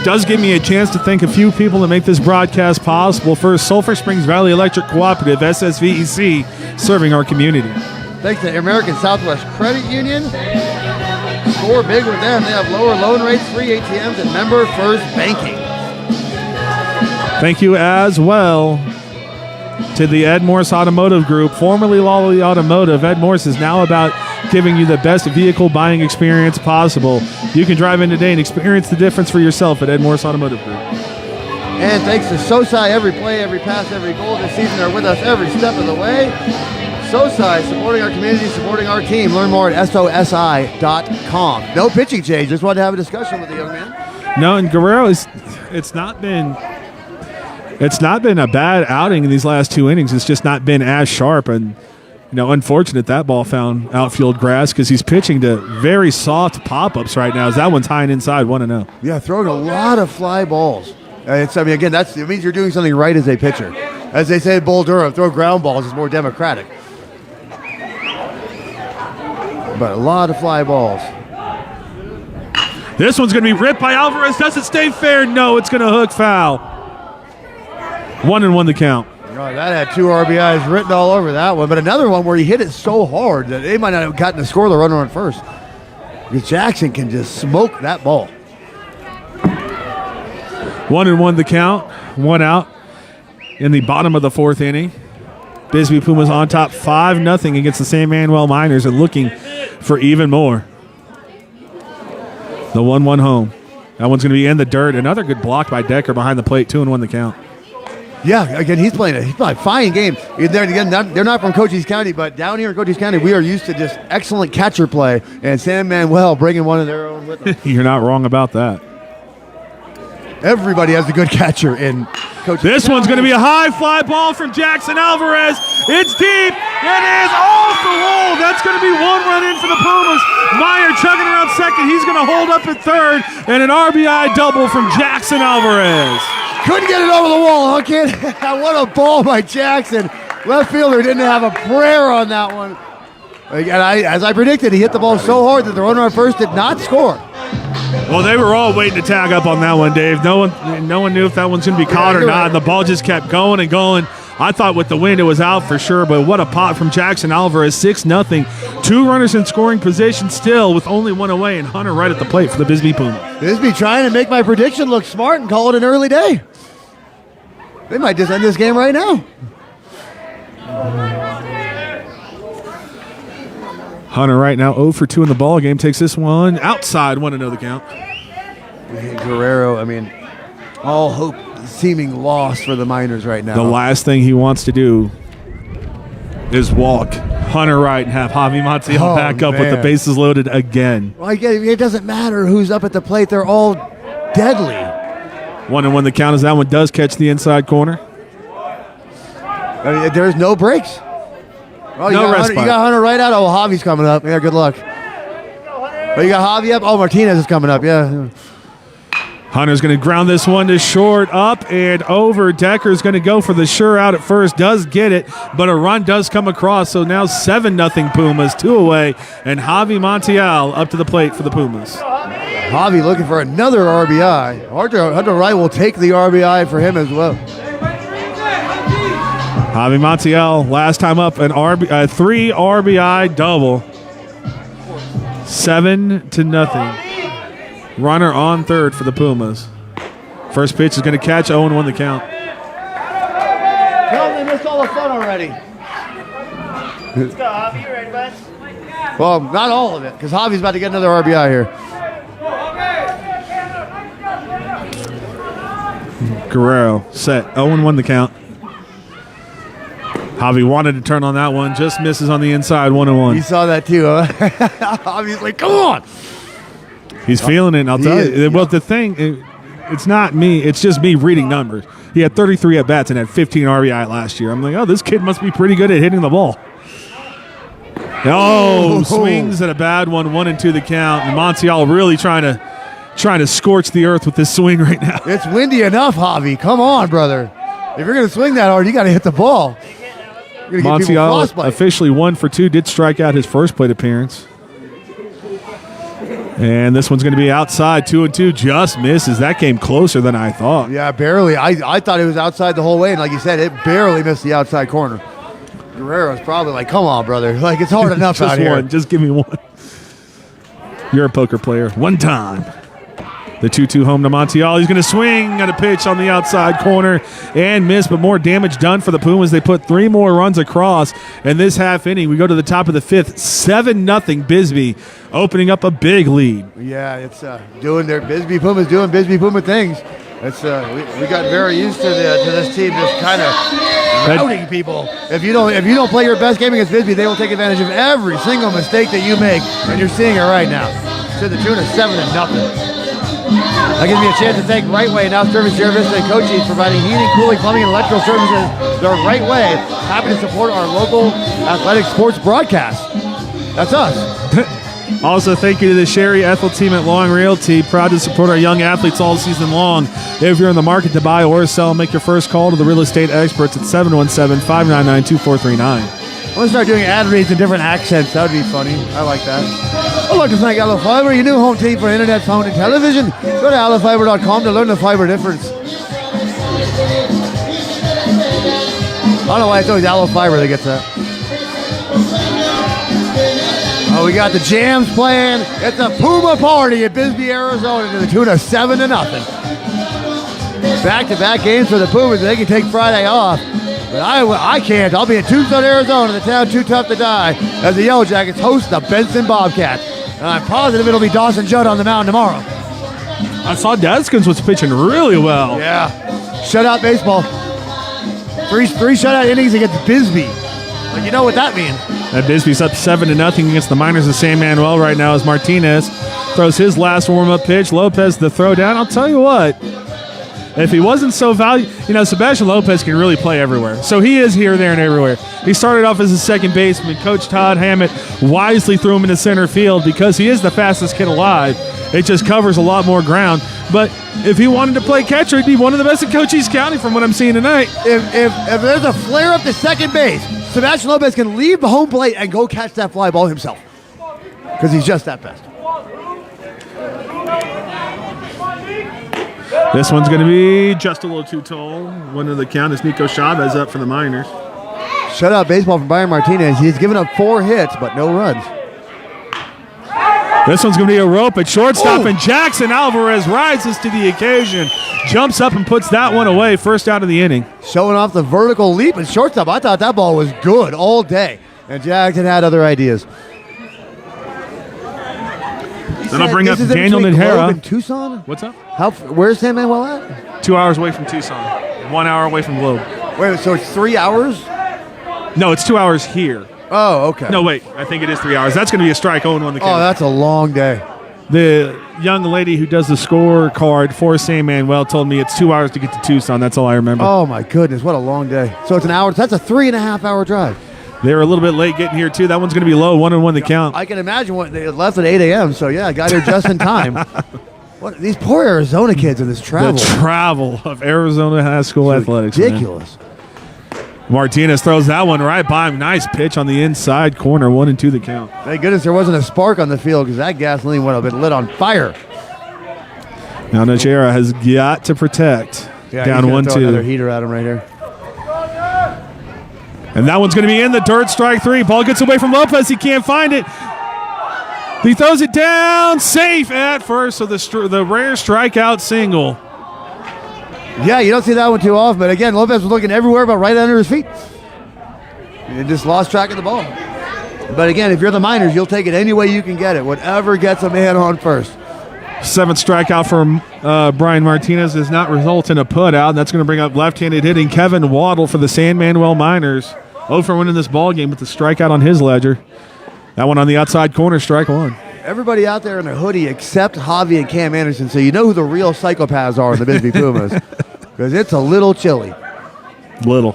Does give me a chance to thank a few people that make this broadcast possible. First, Sulphur Springs Valley Electric Cooperative, SSVEC, serving our community. Thanks to American Southwest Credit Union. Score big with them. They have lower loan rates, free ATMs, and member first banking. Thank you as well to the Ed Morse Automotive Group, formerly Lawely Automotive. Ed Morse is now about giving you the best vehicle buying experience possible. You can drive in today and experience the difference for yourself at Ed Morse Automotive Group. And thanks to SOSI, every play, every pass, every goal this season, they're with us every step of the way. SOSI, supporting our community, supporting our team. Learn more at SOSI.com. No pitching change. Just wanted to have a discussion with the young man. No, and Guerrero it's not been a bad outing in these last 2 innings. It's just not been as sharp, and unfortunate that ball found outfield grass because he's pitching to very soft pop-ups right now. As that one's high and inside, 1-0. Yeah, throwing a lot of fly balls. Again, it means you're doing something right as a pitcher. As they say in Bull Durham, throw ground balls is more democratic. but a lot of fly balls. This one's going to be ripped by Alvarez. Does it stay fair? No, it's going to hook foul. 1-1 the count. Oh, that had 2 RBIs written all over that one, but another one where he hit it so hard that they might not have gotten to score the runner on first. Because Jackson can just smoke that ball. 1-1 the count. 1 out in the bottom of the 4th inning. BISBEE Pumas on top 5-0 against the San Manuel Miners and looking for even more. The 1-1 home. That one's going to be in the dirt. Another good block by Decker behind the plate. 2-1 the count. Yeah, again, he's playing a fine game. They're not from Cochise County, but down here in Cochise County, we are used to just excellent catcher play, and San Manuel bringing one of their own with them. You're not wrong about that. Everybody has a good catcher in Cochise This County. one's going to be a high fly ball from Jackson Alvarez. It's deep. It is off the wall. That's going to be 1 run in for the Pumas. Meyer chugging around second. He's going to hold up at third, and an RBI double from Jackson Alvarez. Couldn't get it over the wall, huh, kid? What a ball by Jackson. Left fielder didn't have a prayer on that one. And as I predicted, he hit the ball so hard that the runner on first did not score. Well, they were all waiting to tag up on that one, Dave. No one knew if that one's going to be caught or not. And the ball just kept going and going. I thought with the wind it was out for sure, but what a pot from Jackson Alvarez. 6-0. 2 runners in scoring position still with only 1 away, and Hunter right at the plate for the BISBEE Pumas. BISBEE trying to make my prediction look smart and call it an early day. They might just end this game right now. Hunter right now 0 for 2 in the ball game. Takes this one outside. 1-0 the count. Guerrero, I mean, all hope seeming lost for the Miners right now. The last thing he wants to do is walk Hunter right and have Javi Montiel back up with the bases loaded again. Well, it doesn't matter who's up at the plate. They're all deadly. 1-1 the count as that one does catch the inside corner. I mean, there's no breaks. Oh, you respite. got Hunter right out. Oh, Javi's coming up. Yeah, good luck. Oh, you got Javi up. Oh, Martinez is coming up. Yeah. Hunter's going to ground this one to short, up and over. Decker's going to go for the sure out at first. Does get it, but a run does come across. So now 7-0 Pumas, 2 away, and Javi Montiel up to the plate for the Pumas. Javi looking for another RBI. Hunter Wright will take the RBI for him as well. Javi Montiel, last time up, an 3 RBI double. 7-0. Runner on third for the Pumas. First pitch is going to catch. 0-1 the count. Tell them they missed all the fun already. Let's go, Javi. You ready, bud? Well, not all of it, because Javi's about to get another RBI here. Guerrero set. 0-1 the count. Javi wanted to turn on that one. Just misses on the inside. 1-1. You saw that too, huh? Javi's like, come on. He's feeling it, and I'll tell you. Well, the thing, it's not me. It's just me reading numbers. He had 33 at-bats and had 15 RBI last year. I'm like, oh, this kid must be pretty good at hitting the ball. Oh, swings at a bad one. 1-2 the count. And Montiel really trying to scorch the earth with this swing right now. It's windy enough, Javi. Come on, brother. If you're going to swing that hard, you got to hit the ball. Montiel officially 1 for 2. Did strike out his first plate appearance. And this one's going to be outside. 2-2. Just misses. That came closer than I thought. Yeah, barely. I thought it was outside the whole way, and like you said, it barely missed the outside corner. Guerrero's probably like, come on, brother. Like, it's hard enough Just out here. one. Just give me one. You're a poker player. One time. The 2-2 home to Montiel. He's going to swing at a pitch on the outside corner and miss, but more damage done for the Pumas. They put 3 more runs across in this half inning. We go to the top of the 5th. 7-0 BISBEE, opening up a big lead. Yeah, it's doing their BISBEE Pumas doing BISBEE Puma things. It's we got very used to this team just kind of routing people. If you don't play your best game against BISBEE, they will take advantage of every single mistake that you make, and you're seeing it right now. To the tune of 7-0. That gives me a chance to thank Right Way, now service here at Vista and Cochise, providing heating, cooling, plumbing, and electrical services the right way. Happy to support our local athletic sports broadcast. That's us. Also, thank you to the Sherry ETHELL team at Long Realty. Proud to support our young athletes all season long. If you're in the market to buy or sell, make your first call to the real estate experts at 717-599-2439. I'm going to start doing ad reads in different accents. That would be funny. I like that. I'd like to thank Allo Fiber, your new home team for internet, phone, and television. Go to allofiber.com to learn the fiber difference. I don't know why it's always Allo Fiber that gets that. Oh, we got the jams playing. It's a Puma party at Bisbee, Arizona to the tune of 7-0. Back-to-back games for the Pumas. They can take Friday off. But I can't. I'll be in Tucson, Arizona, the town too tough to die, as the Yellow Jackets host the Benson Bobcats. And I'm positive it'll be Dawson Judd on the mound tomorrow. I saw Dadskins was pitching really well. Yeah. Shutout baseball. Three shutout innings against Bisbee. Like, you know what that means. That Bisbee's up 7-0 against the Miners of San Manuel right now as Martinez throws his last warm-up pitch. Lopez the throw down. I'll tell you what. If he wasn't so Sebastian Lopez can really play everywhere. So he is here, there, and everywhere. He started off as a second baseman. Coach Todd Hammett wisely threw him into center field because he is the fastest kid alive. It just covers a lot more ground. But if he wanted to play catcher, he'd be one of the best in Cochise County from what I'm seeing tonight. If there's a flare up to second base, Sebastian Lopez can leave the home plate and go catch that fly ball himself because he's just that fast. This one's going to be just a little too tall. One of the count is Nico Chavez up for the Miners. Shutout baseball from Byron Martinez. He's given up 4 hits, but no runs. This one's going to be a rope at shortstop, and Jackson Alvarez rises to the occasion. Jumps up and puts that one away. First out of the inning. Showing off the vertical leap at shortstop. I thought that ball was good all day. And Jackson had other ideas. Then I'll bring up Daniel Nadhera. In Tucson? What's up? Where's San Manuel at? 2 hours away from Tucson. 1 hour away from Globe. Wait, so it's 3 hours? No, it's 2 hours here. Oh, okay. No, wait. I think it is 3 hours. That's going to be a strike. 0-1 the count. Oh, that's a long day. The young lady who does the scorecard for San Manuel told me it's 2 hours to get to Tucson. That's all I remember. Oh, my goodness. What a long day. So it's an hour. That's a 3.5 hour drive. They were a little bit late getting here, too. That one's going to be low. 1-1 the count. I can imagine what they left at 8 a.m. So, yeah, got here just in time. What these poor Arizona kids in this travel. The travel of Arizona High School athletics. Ridiculous. Man. Martinez throws that one right by him. Nice pitch on the inside corner. 1-2 the count. Thank goodness there wasn't a spark on the field because that gasoline would have been lit on fire. Now Nachera has got to protect. Yeah, down 1-2. Another heater at him right here. And that one's going to be in the dirt. Strike 3. Ball gets away from Lopez. He can't find it. He throws it down. Safe at first. So the rare strikeout single. Yeah, you don't see that one too often. But again, Lopez was looking everywhere but right under his feet. He just lost track of the ball. But again, if you're the Miners, you'll take it any way you can get it. Whatever gets a man on first. 7th strikeout for Brian Martinez does not result in a putout. And that's going to bring up left-handed hitting Kevin Waddle for the San Manuel Miners. 0 for winning this ball game with the strikeout on his ledger. That one on the outside corner, strike 1. Everybody out there in a hoodie except Javi and Cam Anderson, so you know who the real psychopaths are in the Bisbee Pumas. Because it's a little chilly. Little.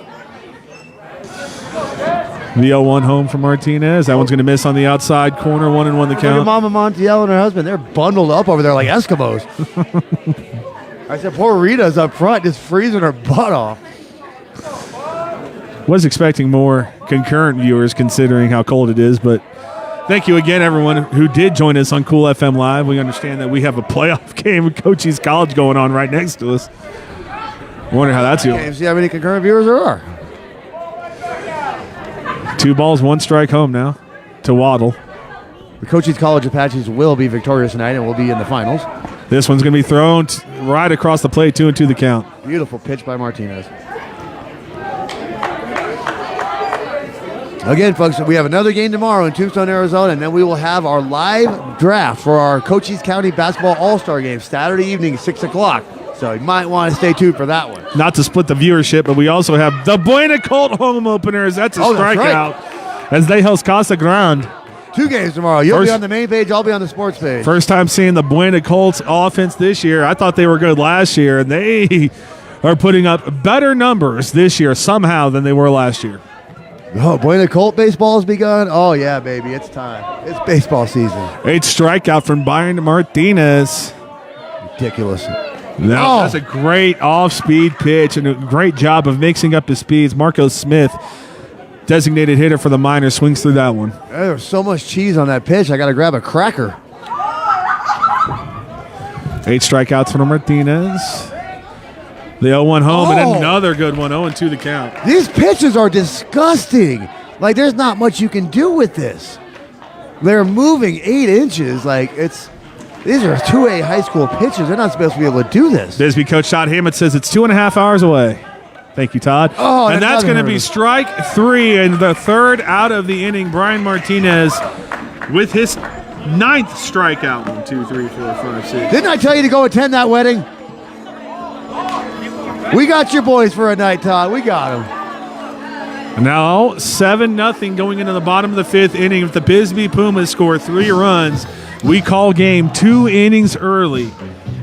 The 0-1 home for Martinez. That one's going to miss on the outside corner. 1-1 the count. Look at Mama Montiel and her husband. They're bundled up over there like Eskimos. I said, poor Rita's up front just freezing her butt off. Was expecting more concurrent viewers considering how cold it is, but thank you again, everyone who did join us on Cool FM Live. We understand that we have a playoff game with Cochise College going on right next to us. I wonder how that's going. Can't see how many concurrent viewers there are. 2 balls, 1 strike home now to Waddle. The Cochise College Apaches will be victorious tonight and will be in the finals. This one's going to be thrown right across the plate, 2-2 the count. Beautiful pitch by Martinez. Again, folks, we have another game tomorrow in Tucson, Arizona, and then we will have our live draft for our Cochise County Basketball All-Star Game Saturday evening, 6 o'clock. So you might want to stay tuned for that one. Not to split the viewership, but we also have the Buena Colt home openers. That's a strikeout as they host Casa Grande. 2 games tomorrow. You'll be on the main page. I'll be on the sports page. First time seeing the Buena Colts offense this year. I thought they were good last year, and they are putting up better numbers this year somehow than they were last year. Oh, Buena Colt baseball has begun. Oh, yeah, baby. It's time. It's baseball season. 8th strikeout from Byron Martinez. Ridiculous. No, that's a great off-speed pitch and a great job of mixing up the speeds. Marco Smith designated hitter for the Miners, swings through that one. There's so much cheese on that pitch. I got to grab a cracker. 8 strikeouts for Martinez. The 0-1 home, and another good one. 0-2 the count. These pitches are disgusting. Like, there's not much you can do with this. They're moving 8 inches. Like, these are 2A high school pitchers. They're not supposed to be able to do this. Bisbee coach Todd Hammond says it's 2.5 hours away. Thank you, Todd. Oh, and that's going to be strike 3 and the third out of the inning. Brian Martinez with his 9th strikeout. 1, 2, 3, 4, 5, 6. Didn't I tell you to go attend that wedding? We got your boys for a night, Todd. We got them. Now 7-0 going into the bottom of the 5th inning. If the Bisbee Pumas score 3 runs, we call game 2 innings early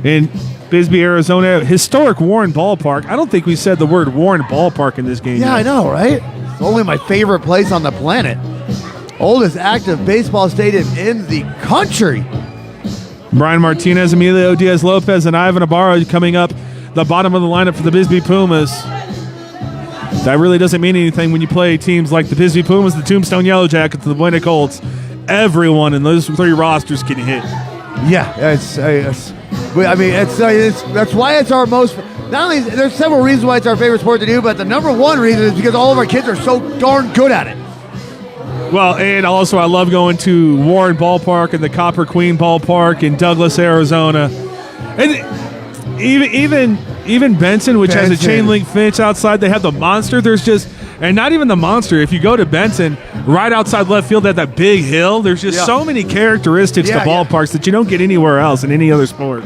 in Bisbee, Arizona. Historic Warren Ballpark. I don't think we said the word Warren Ballpark in this game Yeah, yet. I know, right? It's only my favorite place on the planet. Oldest active baseball stadium in the country. Brian Martinez, Emilio Diaz-Lopez, and Ivan Ibarra coming up the bottom of the lineup for the Bisbee Pumas. That really doesn't mean anything when you play teams like the Bisbee Pumas, the Tombstone Yellow Jackets, the Buena Colts. Everyone in those 3 rosters can hit. Yeah, that's why it's our most. Not only there's several reasons why it's our favorite sport to do, but the number one reason is because all of our kids are so darn good at it. Well, and also I love going to Warren Ballpark and the Copper Queen Ballpark in Douglas, Arizona, and even Benson, which has a chain link fence outside. They have the monster. There's just, and not even the monster. If you go to Benson, right outside left field at that big hill, there's just so many characteristics to ballparks that you don't get anywhere else in any other sport.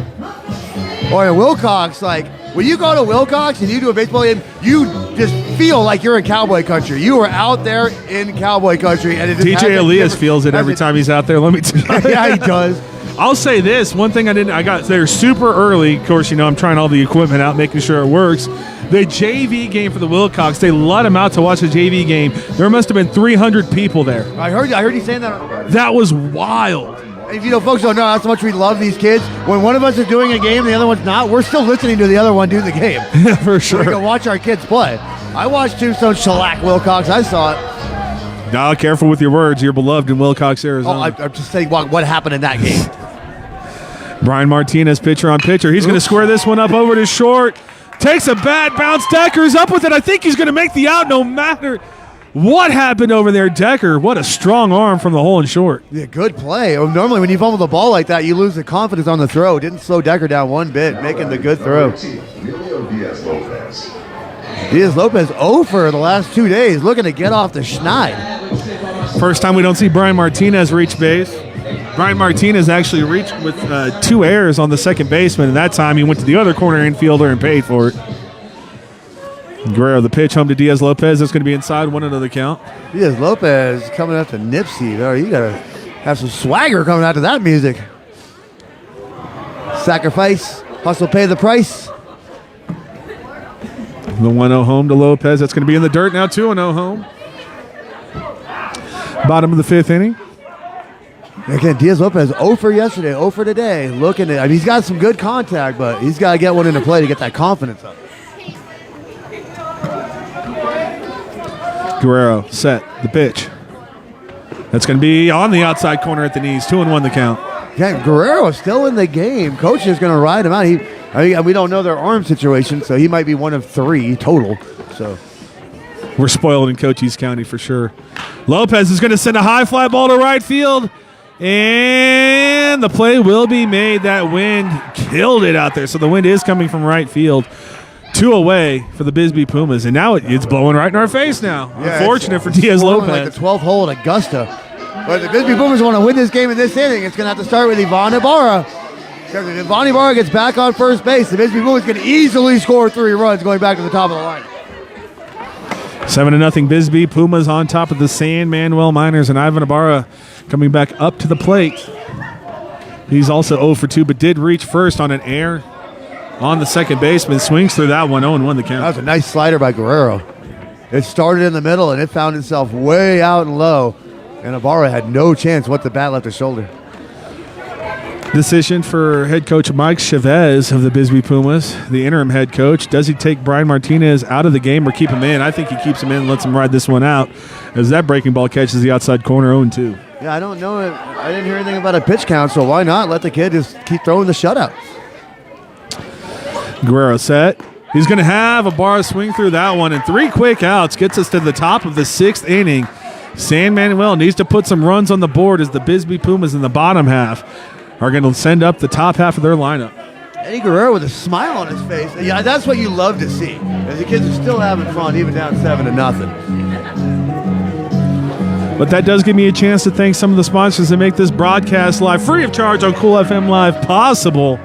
Or in Wilcox, like when you go to Wilcox and you do a baseball game, you just feel like you're in cowboy country. You are out there in cowboy country, and it DJ Elias feels it every time he's out there. Let me tell you. Yeah, he does. I'll say this, one thing I got there super early. Of course, I'm trying all the equipment out, making sure it works. The JV game for the Wilcox, they let them out to watch the JV game. There must have been 300 people there. I heard you saying that. That was wild. If folks don't know how much we love these kids, when one of us is doing a game and the other one's not, we're still listening to the other one do the game. For sure. We can watch our kids play. I watched Tombstone shellac Wilcox. I saw it. Now, careful with your words. You're beloved in Wilcox, Arizona. I'm just saying what happened in that game. Brian Martinez, pitcher on pitcher. He's going to square this one up over to short. Takes a bad bounce. Decker's up with it. I think he's going to make the out no matter what happened over there. Decker, what a strong arm from the hole in short. Yeah, good play. Normally when you fumble the ball like that, you lose the confidence on the throw. Didn't slow Decker down one bit, making the good throw. Diaz-Lopez 0 for the last 2 days, looking to get off the schneid. First time we don't see Brian Martinez reach base. Brian Martinez actually reached with 2 errors on the second baseman, and that time he went to the other corner infielder and paid for it. Guerrero, the pitch home to Diaz-Lopez. That's going to be inside, 1-0 the count. Diaz-Lopez coming out to Nipsey. Oh, you got to have some swagger coming out to that music. Sacrifice, hustle, pay the price. The 1-0 home to Lopez. That's going to be in the dirt now, 2-0 home. Bottom of the 5th inning. Again, Diaz-Lopez 0 for yesterday, 0 for today. Looking at, he's got some good contact, but he's got to get one into play to get that confidence up. Guerrero set the pitch. That's going to be on the outside corner at the knees. 2-1 the count. Yeah, Guerrero is still in the game. Coach is going to ride him out. We don't know their arm situation, so he might be one of 3 total. So we're spoiled in Cochise County for sure. Lopez is going to send a high fly ball to right field, and the play will be made. That wind killed it out there, so the wind is coming from right field. 2 away for the Bisbee Pumas, and now it's blowing right in our face now. Yeah, unfortunate for Diaz-Lopez. Like the 12th hole at Augusta. But the Bisbee Pumas want to win this game in this inning. It's going to have to start with Ivan Ibarra. Because if Ivan Ibarra gets back on first base, the Bisbee Pumas can easily score 3 runs going back to the top of the line. 7-0 Bisbee. Pumas on top of the San Manuel Miners, and Ivan Ibarra coming back up to the plate. He's also 0 for 2, but did reach first on an error on the second baseman. Swings through that one, 0-1 the count. That was a nice slider by Guerrero. It started in the middle, and it found itself way out and low, and Ibarra had no chance once the bat left his shoulder. Decision for head coach Mike Chavez of the BISBEE Pumas, the interim head coach. Does he take Brian Martinez out of the game or keep him in? I think he keeps him in and lets him ride this one out as that breaking ball catches the outside corner 0-2. Yeah, I don't know. I didn't hear anything about a pitch count, so why not let the kid just keep throwing the shutout? Guerrero set. He's going to have a bar swing through that one, and 3 quick outs gets us to the top of the 6th inning. San Manuel needs to put some runs on the board as the BISBEE Pumas in the bottom half are going to send up the top half of their lineup. Eddie Guerrero with a smile on his face. Yeah, that's what you love to see. As the kids are still having fun, even down 7-0. But that does give me a chance to thank some of the sponsors that make this broadcast live, free of charge on Cool FM Live, possible.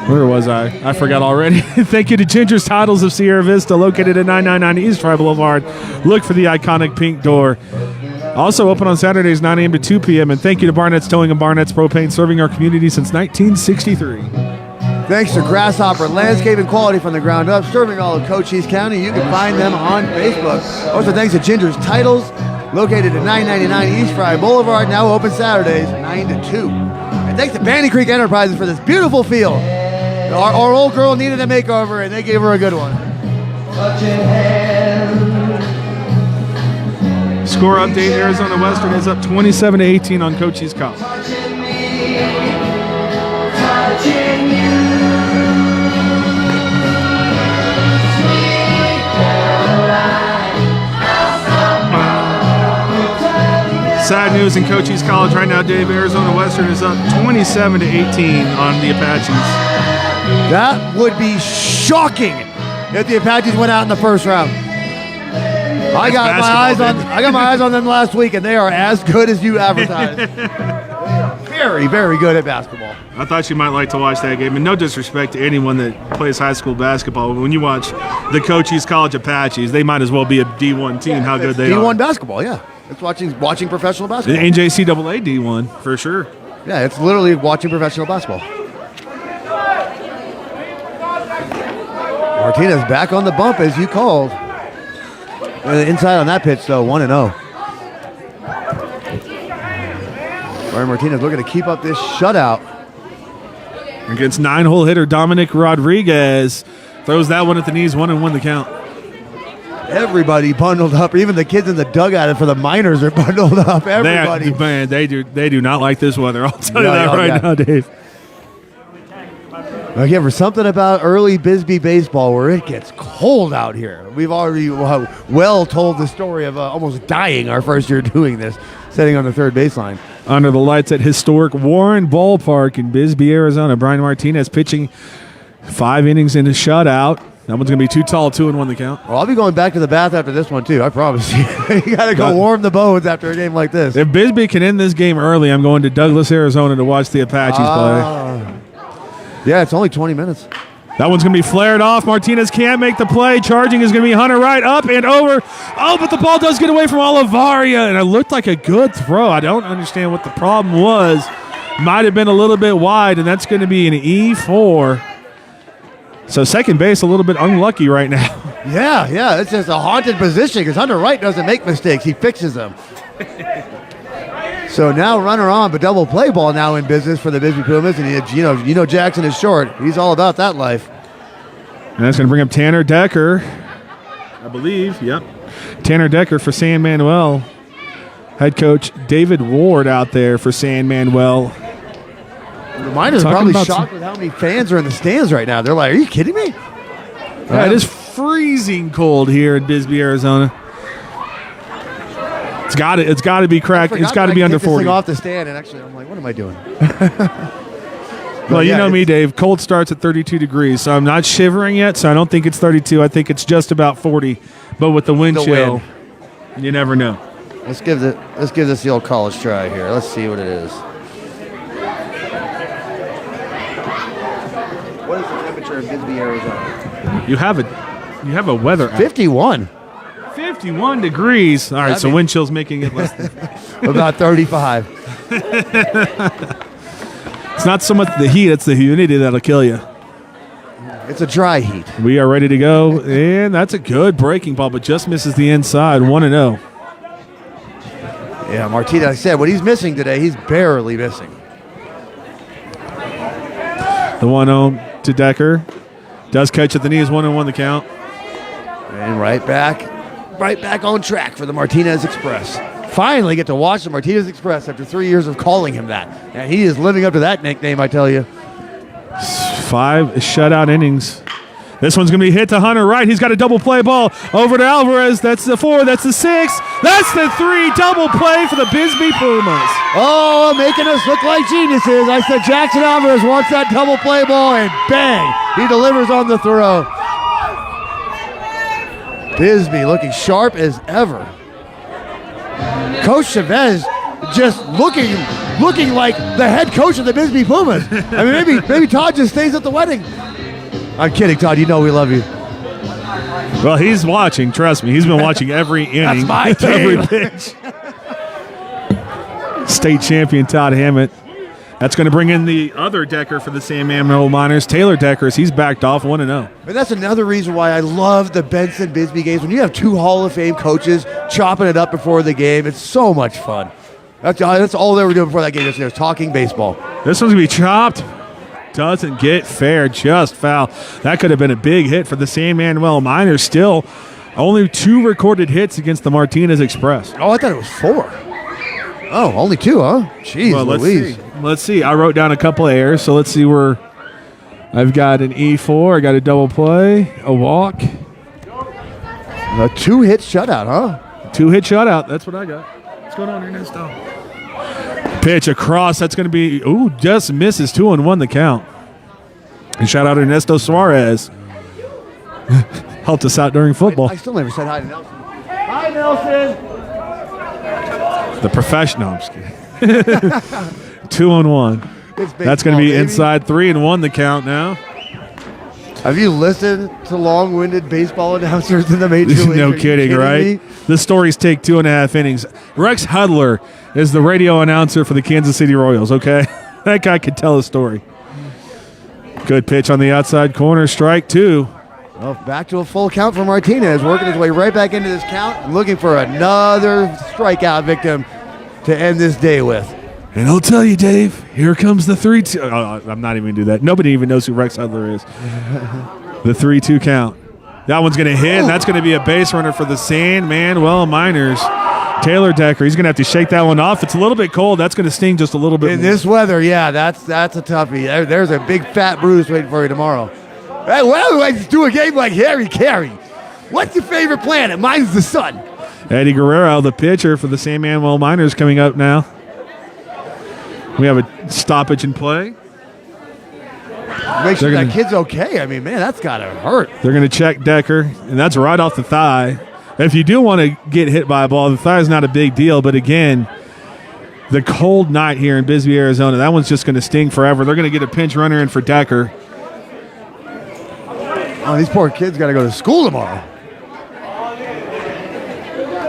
Where was I? I forgot already. Thank you to Ginger's Titles of Sierra Vista, located at 999 East Tri Boulevard. Look for the iconic pink door. Also open on Saturdays, 9 a.m. to 2 p.m. And thank you to Barnett's Towing and Barnett's Propane, serving our community since 1963. Thanks to Grasshopper Landscaping, quality from the ground up, serving all of Cochise County. You can find them on Facebook. Also thanks to Ginger's Titles, located at 999 East Fry Boulevard, now open Saturdays, 9 to 2. And thanks to Bandy Creek Enterprises for this beautiful field. Our old girl needed a makeover, and they gave her a good one. Score update, Arizona Western is up 27-18 on Cochise County. Sad news in Cochise College right now, Dave. Arizona Western is up 27-18 on the Apaches. That would be shocking if the Apaches went out in the first round. I got my eyes on them last week, and they are as good as you advertised. Very, very good at basketball. I thought you might like to watch that game, and no disrespect to anyone that plays high school basketball, but when you watch the Cochise College Apaches, they might as well be a D1 team. How good they are. D1 basketball, yeah. It's watching professional basketball. NJCAA D1 for sure. Yeah, it's literally watching professional basketball. Martinez back on the bump as you called. Inside on that pitch, though, 1-0. Brian Martinez looking to keep up this shutout. Against 9-hole hitter Dominic Rodriguez. Throws that one at the knees, 1-1 the count. Everybody bundled up. Even the kids in the dugout for the Miners are bundled up. Everybody. They do not like this weather. I'll tell you that now, Dave. Again, for something about early BISBEE baseball where it gets cold out here. We've already well told the story of almost dying our first year doing this, sitting on the third baseline. Under the lights at historic Warren Ballpark in Bisbee, Arizona, Brian Martinez pitching 5 innings in a shutout. That one's going to be too tall, 2-1 the count. Well, I'll be going back to the bath after this one, too. I promise you. You got to go warm the bones after a game like this. If Bisbee can end this game early, I'm going to Douglas, Arizona to watch the Apaches play. Yeah, it's only 20 minutes. That one's going to be flared off. Martinez can't make the play. Charging is going to be Hunter Wright, up and over. Oh, but the ball does get away from Olivaria, and it looked like a good throw. I don't understand what the problem was. Might have been a little bit wide, and that's going to be an E4. So second base a little bit unlucky right now. Yeah, it's just a haunted position because Hunter Wright doesn't make mistakes. He fixes them. So now runner on, but double play ball now in business for the BISBEE Pumas. And you know Jackson is short. He's all about that life. And that's going to bring up Tanner Decker, I believe. Yep. Tanner Decker for San Manuel. Head coach David Ward out there for San Manuel. The Miners are probably shocked with how many fans are in the stands right now. They're like, are you kidding me? Yeah, it is freezing cold here in Bisbee, Arizona. It's got to be cracked. It's got to be under 40. This thing off the stand, and actually, I'm like, what am I doing? Well, you know me, Dave. Cold starts at 32 degrees, so I'm not shivering yet. So I don't think it's 32. I think it's just about 40. But with the wind chill, you never know. Let's give this the old college try here. Let's see what it is. What is the temperature in Bisbee, Arizona? You have a weather app. 51. 51 degrees. All right, so wind chill's making it less than about 35. It's not so much the heat, it's the humidity that'll kill you. It's a dry heat. We are ready to go, and that's a good breaking ball, but just misses the inside, 1-0. Yeah, Martinez, like I said, what he's missing today, he's barely missing. The 1-0 to Decker. Does catch at the knees, 1-1 the count. And right back on track for the Martinez Express. Finally get to watch the Martinez Express after 3 years of calling him that. And he is living up to that nickname, I tell you. 5 shutout innings. This one's going to be hit to Hunter right. He's got a double play ball over to Alvarez. That's the 4. That's the 6. That's the 3. Double play for the BISBEE Pumas. Oh, making us look like geniuses. I said Jackson Alvarez wants that double play ball, and bang, he delivers on the throw. BISBEE looking sharp as ever. Coach Chavez just looking like the head coach of the BISBEE Pumas. I mean, maybe Todd just stays at the wedding. I'm kidding, Todd. You know we love you. Well, he's watching. Trust me. He's been watching every inning. That's my team. Every pitch. State champion Todd Hammett. That's going to bring in the other Decker for the San Manuel Miners, Taylor Deckers. He's backed off 1-0. But that's another reason why I love the Benson BISBEE games. When you have 2 Hall of Fame coaches chopping it up before the game, it's so much fun. That's all they were doing before that game. They were talking baseball. This one's going to be chopped. Doesn't get fair, just foul. That could have been a big hit for the San Manuel Miners. Still, only 2 recorded hits against the Martinez Express. Oh, I thought it was 4. Oh, only 2, huh? Jeez, well, Louise. Let's see. I wrote down a couple of errors, so let's see where I've got an E4. I got a double play, a walk. A 2-hit shutout, huh? 2-hit shutout. That's what I got. What's going on here, Ernesto? Pitch across. That's going to be, just misses. 2-1 the count. And shout out Ernesto Suarez. Helped us out during football. I still never said hi to Nelson. Hi, Nelson. The professional. I'm just kidding. 2-1. That's going to be baby. inside 3-1 the count now. Have you listened to long-winded baseball announcers in the major leagues? No kidding, right? Me? The stories take 2.5 innings. Rex Hudler is the radio announcer for the Kansas City Royals, okay? That guy could tell a story. Good pitch on the outside corner, strike 2. Well, back to a full count for Martinez, working his way right back into this count and looking for another strikeout victim to end this day with. And I'll tell you, Dave, here comes the 3-2. I'm not even going to do that. Nobody even knows who Rex Hudler is. The 3-2 count. That one's going to hit, and that's going to be a base runner for the San Manuel Miners. Taylor Decker, he's going to have to shake that one off. It's a little bit cold. That's going to sting just a little bit In more. this weather, yeah, that's a toughie. There's a big fat bruise waiting for you tomorrow. Hey, well, let's do a game like Harry Carey. What's your favorite planet? Mine's the sun. Eddie Guerrero, the pitcher for the San Manuel Miners, coming up now. We have a stoppage in play. Make sure that kid's okay. I mean, man, that's got to hurt. They're going to check Decker, and that's right off the thigh. If you do want to get hit by a ball, the thigh is not a big deal. But again, the cold night here in Bisbee, Arizona, that one's just going to sting forever. They're going to get a pinch runner in for Decker. Oh, these poor kids got to go to school tomorrow.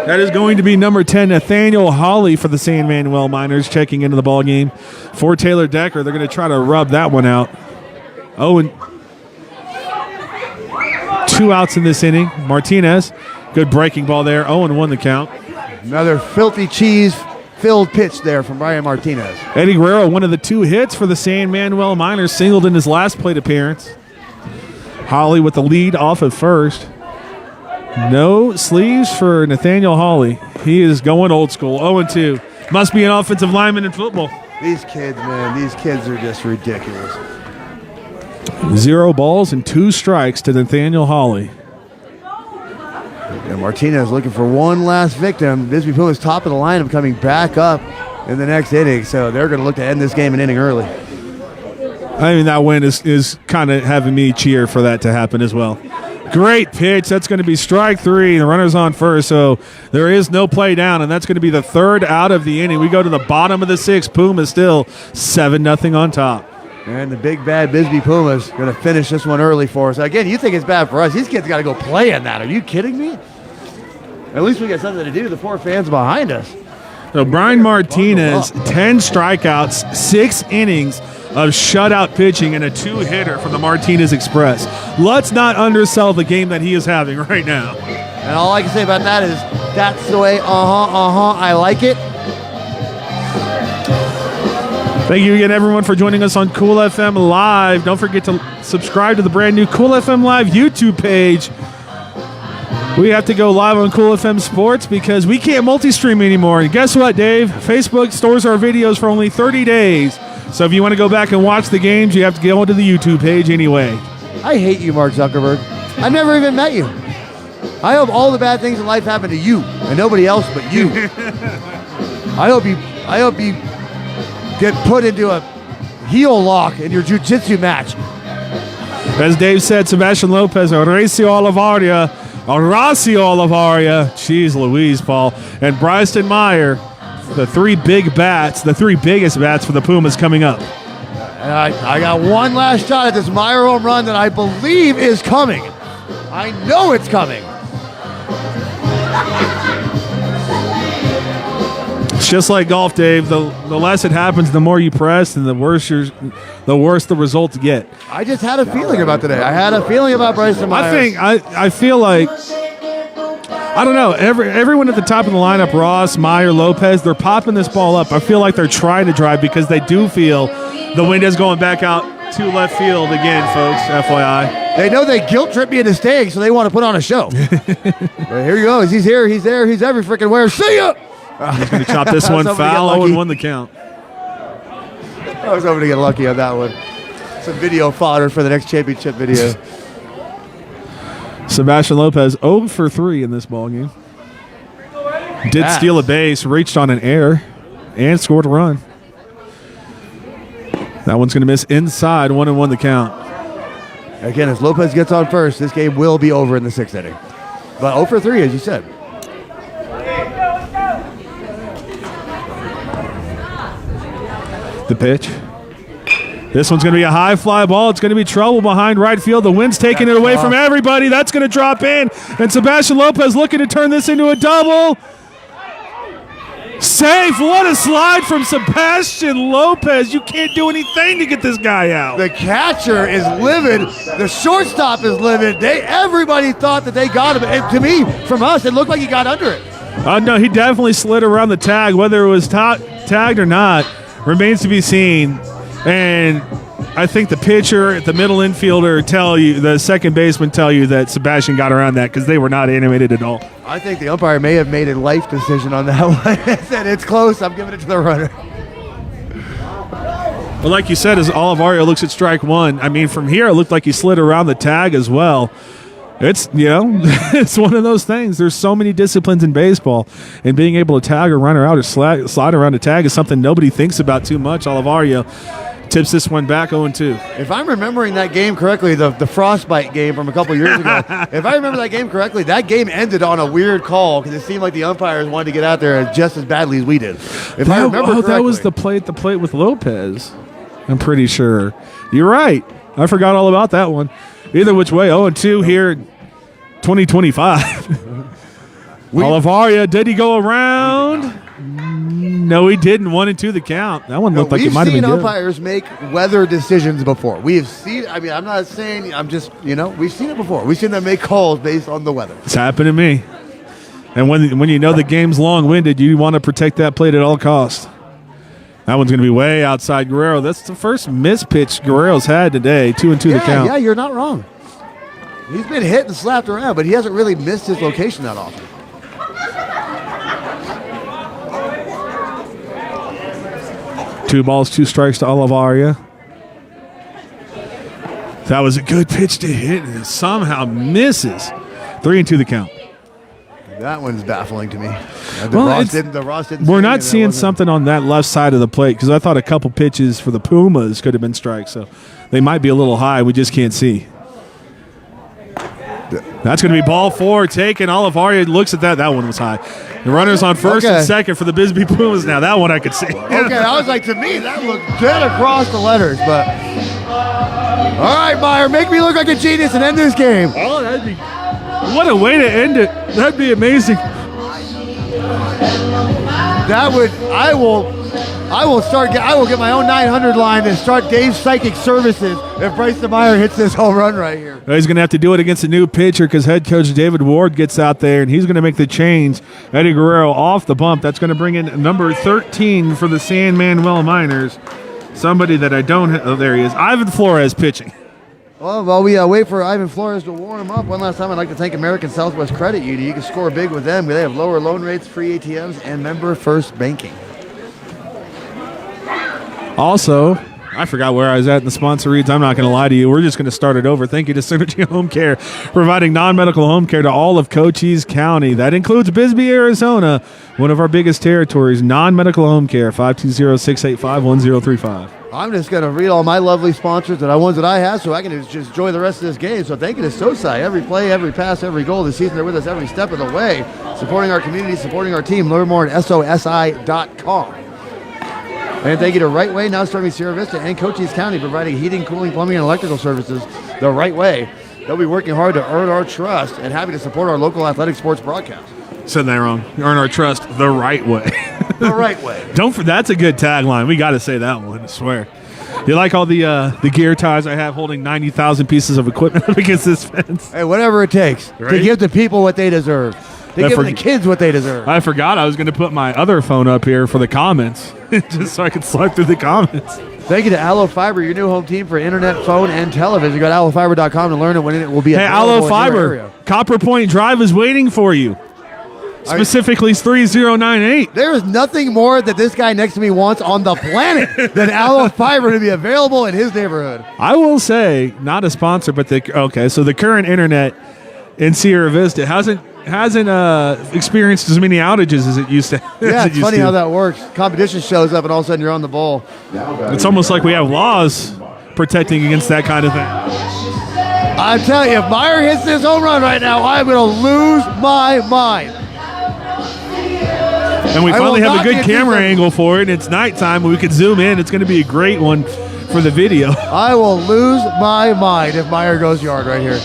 That is going to be number 10, Nathaniel Hawley for the San Manuel Miners, checking into the ball game for Taylor Decker. They're going to try to rub that one out. Oh, and 2 outs in this inning. Martinez, good breaking ball there. 0-1 the count. Another filthy cheese-filled pitch there from Brian Martinez. Eddie Guerrero, one of the 2 hits for the San Manuel Miners, singled in his last plate appearance. Hawley with the lead off at first. No sleeves for Nathaniel Hawley. He is going old school. 0-2. Must be an offensive lineman in football. These kids, man, these kids are just ridiculous. 0 balls and 2 strikes to Nathaniel Hawley. And Martinez looking for one last victim. BISBEE Pumas top of the lineup coming back up in the next inning, so they're going to look to end this game an inning early. I mean, that win is kind of having me cheer for that to happen as well. Great pitch. That's going to be strike 3. The runner's on first, so there is no play down, and that's going to be the 3rd out of the inning. We go to the bottom of the 6th. Pumas still 7-0 on top. And the big bad BISBEE Pumas going to finish this one early for us. Again, you think it's bad for us. These kids got to go play in that. Are you kidding me? At least we got something to do. The poor fans behind us. So Brian Martinez, 10 strikeouts, 6 innings of shutout pitching, and a 2-hitter for the Martinez Express. Let's not undersell the game that he is having right now. And all I can say about that is that's the way, I like it. Thank you again, everyone, for joining us on Cool FM Live. Don't forget to subscribe to the brand new Cool FM Live YouTube page. We have to go live on Cool FM Sports because we can't multi-stream anymore. And guess what, Dave? Facebook stores our videos for only 30 days. So if you want to go back and watch the games, you have to go onto the YouTube page anyway. I hate you, Mark Zuckerberg. I never even met you. I hope all the bad things in life happen to you and nobody else but you. I hope you get put into a heel lock in your jiu-jitsu match. As Dave said, Sebastian Lopez, Horacio Olivaria, jeez Louise, Paul, and Bryson Meyer, the three biggest bats for the Pumas coming up. And I got one last shot at this Meyer home run that I believe is coming. I know it's coming. It's just like golf, Dave. The less it happens, the more you press, and the worse the results get. I just had a feeling about today. I had a feeling about Bryson Meyer. I feel like, I don't know, everyone at the top of the lineup, Ross, Meyer, Lopez, they're popping this ball up. I feel like they're trying to drive because they do feel the wind is going back out to left field again, folks, FYI. They know they guilt trip me into staying, so they want to put on a show. But here he goes. He's here. He's there. He's every freaking where. See ya! He's going to chop this one foul and won the count. I was hoping to get lucky on that one. Some video fodder for the next championship video. Sebastian Lopez 0 for 3 in this ballgame. Did steal a base, reached on an error, and scored a run. That one's going to miss inside, 1-1 the count. Again, as Lopez gets on first, this game will be over in the 6th inning. But 0 for 3, as you said. The pitch. This one's going to be a high fly ball. It's going to be trouble behind right field. The wind's taking it away from everybody. That's going to drop in. And Sebastian Lopez looking to turn this into a double. Safe. What a slide from Sebastian Lopez. You can't do anything to get this guy out. The catcher is livid. The shortstop is livid. Everybody thought that they got him. And to me, from us, it looked like he got under it. No, he definitely slid around the tag. Whether it was tagged or not remains to be seen. And I think the pitcher, the middle infielder the second baseman tell you that Sebastian got around that because they were not animated at all. I think the umpire may have made a life decision on that one. Said it's close. I'm giving it to the runner. Well, like you said, as Olivario looks at strike one, I mean, from here it looked like he slid around the tag as well. It's, it's one of those things. There's so many disciplines in baseball, and being able to tag a runner out or slide around a tag is something nobody thinks about too much. Olivario tips this one back 0-2. If I'm remembering that game correctly, the frostbite game from a couple years ago, if I remember that game correctly, that game ended on a weird call because it seemed like the umpires wanted to get out there just as badly as we did. If I remember correctly. That was the play at the plate with Lopez, I'm pretty sure. You're right. I forgot all about that one. Either which way, 0-2 here, 2025. Olivaria, did he go around? No, he didn't. 1-2 the count. That one looked like it might have been good. We've seen umpires make weather decisions before. We have seen. I mean, I'm not saying. I'm just. We've seen it before. We've seen them make calls based on the weather. It's happened to me. And when you know the game's long-winded, you want to protect that plate at all costs. That one's going to be way outside Guerrero. That's the first missed pitch Guerrero's had today. 2-2 the count. Yeah, you're not wrong. He's been hit and slapped around, but he hasn't really missed his location that often. Two balls, 2 strikes to Olivaria. That was a good pitch to hit, and it somehow misses. 3-2 the count. That one's baffling to me. Well, Ross didn't. We're not seeing something on that left side of the plate because I thought a couple pitches for the Pumas could have been strikes, so they might be a little high. We just can't see. That's going to be ball 4 taken. Olivaria looks at that. That one was high. The runner's on first and second for the BISBEE Pumas now. That one I could see. Okay, I was like, to me, that looked dead across the letters. But all right, Meyer, make me look like a genius and end this game. Oh, that'd be what a way to end it. That'd be amazing. That would. I will get my own 900 line and start Dave's psychic services if Bryson Meyer hits this home run right here. He's going to have to do it against a new pitcher because head coach David Ward gets out there, and he's going to make the change. Eddie Guerrero off the bump. That's going to bring in number 13 for the San Manuel Miners. somebody that I don't. Oh, there he is. Ivan Flores pitching. Well, while we wait for Ivan Flores to warm him up, one last time I'd like to thank American Southwest Credit Union. You can score big with them. They have lower loan rates, free ATMs, and member-first banking. Also, I forgot where I was at in the sponsor reads. I'm not going to lie to you. We're just going to start it over. Thank you to Synergy Home Care, providing non-medical home care to all of Cochise County. That includes Bisbee, Arizona, one of our biggest territories. Non-medical home care, 520-685-1035. I'm just going to read all my lovely sponsors and the ones that I have so I can just enjoy the rest of this game. So thank you to SOSI. Every play, every pass, every goal this season, they're with us every step of the way, supporting our community, supporting our team. Learn more at SOSI.com. And thank you to Right Way, now serving Sierra Vista and Cochise County, providing heating, cooling, plumbing, and electrical services the right way. They'll be working hard to earn our trust and happy to support our local athletic sports broadcast. Said that wrong. Earn our trust the right way. The right way. That's a good tagline. We got to say that one, I swear. You like all the gear ties I have holding 90,000 pieces of equipment up against this fence? Hey, whatever it takes to give the people what they deserve. To give the kids what they deserve. I forgot I was going to put my other phone up here for the comments, just so I could slide through the comments. Thank you to Allo Fiber, your new home team for internet, phone, and television. Go to allofiber.com to learn when it will be available. Hey, Allo in your Fiber, area. Copper Point Drive is waiting for you. Specifically, 3098. There is nothing more that this guy next to me wants on the planet than Allo Fiber to be available in his neighborhood. I will say, not a sponsor, but the current internet in Sierra Vista hasn't experienced as many outages as it used to. Yeah, it's funny how that works. Competition shows up, and all of a sudden you're on the ball. It's almost like we have laws protecting against that kind of thing. I'm telling you, if Meyer hits this home run right now, I'm going to lose my mind. And we finally have a good camera angle for it. It's nighttime. We could zoom in. It's going to be a great one for the video. I will lose my mind if Meyer goes yard right here.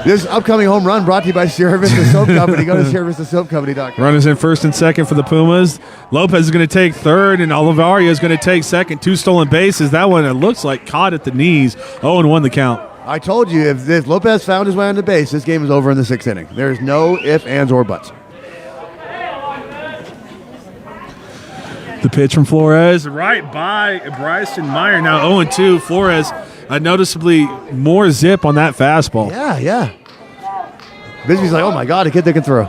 This upcoming home run brought to you by Sierra Vista Soap Company. Go to SierraVistaSoapCompany.com. Runners in first and second for the Pumas. Lopez is going to take third, and Olivaria is going to take second. 2 stolen bases. That one, it looks like caught at the knees. 0-1 the count. I told you, if Lopez found his way on the base, this game is over in the 6th inning. There's no ifs, ands, or buts. The pitch from Flores right by Bryson Meyer. Now 0-2. Flores noticeably more zip on that fastball. Yeah. Bisbee's like, oh my God, a kid that can throw.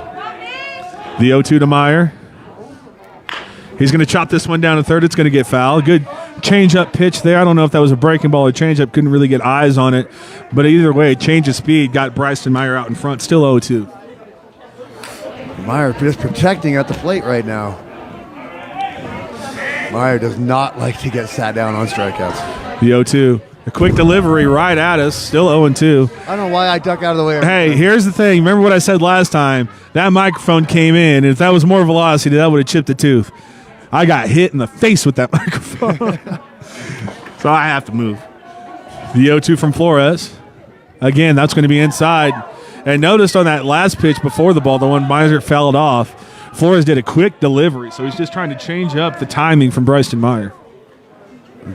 The 0-2 to Meyer. He's going to chop this one down to third. It's going to get foul. Good change-up pitch there. I don't know if that was a breaking ball or change-up. Couldn't really get eyes on it. But either way, change of speed got Bryson Meyer out in front. Still 0-2. Meyer just protecting at the plate right now. Meyer does not like to get sat down on strikeouts. The 0-2. A quick delivery right at us. Still 0-2. I don't know why I duck out of the way. Hey, here's the thing. Remember what I said last time? That microphone came in, and if that was more velocity, that would have chipped a tooth. I got hit in the face with that microphone. So I have to move. The 0-2 from Flores. Again, that's going to be inside. And noticed on that last pitch before the ball, the one Meyer fouled off, Flores did a quick delivery, so he's just trying to change up the timing from Bryson Meyer.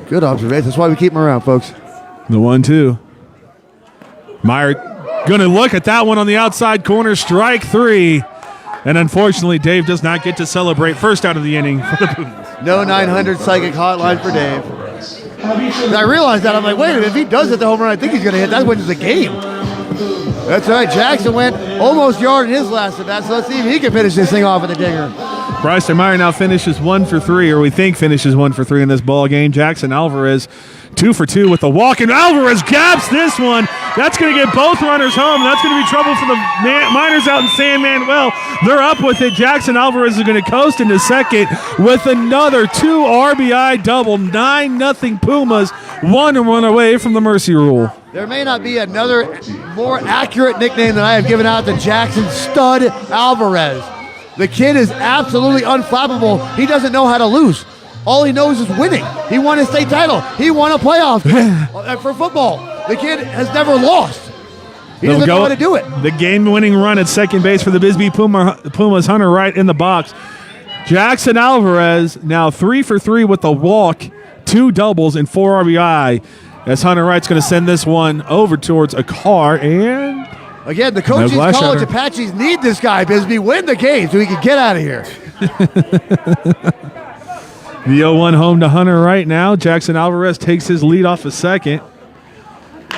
Good observation. That's why we keep him around, folks. The 1-2. Meyer going to look at that one on the outside corner, strike 3. And unfortunately, Dave does not get to celebrate first out of the inning for the Pumas. No 900 psychic hotline for Dave. And I realized that. I'm like, wait a minute. If he does hit the home run, I think he's going to hit. That wins the game. That's right. Jackson went almost yard in his last at bat, so let's see if he can finish this thing off in the dinger. Bryson Meyer now finishes 1 for 3, or we think finishes 1 for 3 in this ball game. Jackson Alvarez 2 for 2 with the walk, and Alvarez gaps this one. That's going to get both runners home. That's going to be trouble for the Miners out in San Manuel. They're up with it. Jackson Alvarez is going to coast into second with another 2 RBI double. 9-0 Pumas, 1 away from the mercy rule. There may not be another more accurate nickname than I have given out to Jackson Stud Alvarez. The kid is absolutely unflappable. He doesn't know how to lose. All he knows is winning. He won a state title. He won a playoff for football. The kid has never lost. He doesn't know how to do it. The game-winning run at second base for the Bisbee Pumas. Hunter Wright in the box. Jackson Alvarez now 3 for 3 with the walk, 2 doubles, and 4 RBI. As Hunter Wright's going to send this one over towards a car, and again, the Cochise College Apaches need this guy, Bisbee. Win the game so he can get out of here. The 0-1 home to Hunter right now. Jackson Alvarez takes his lead off a second.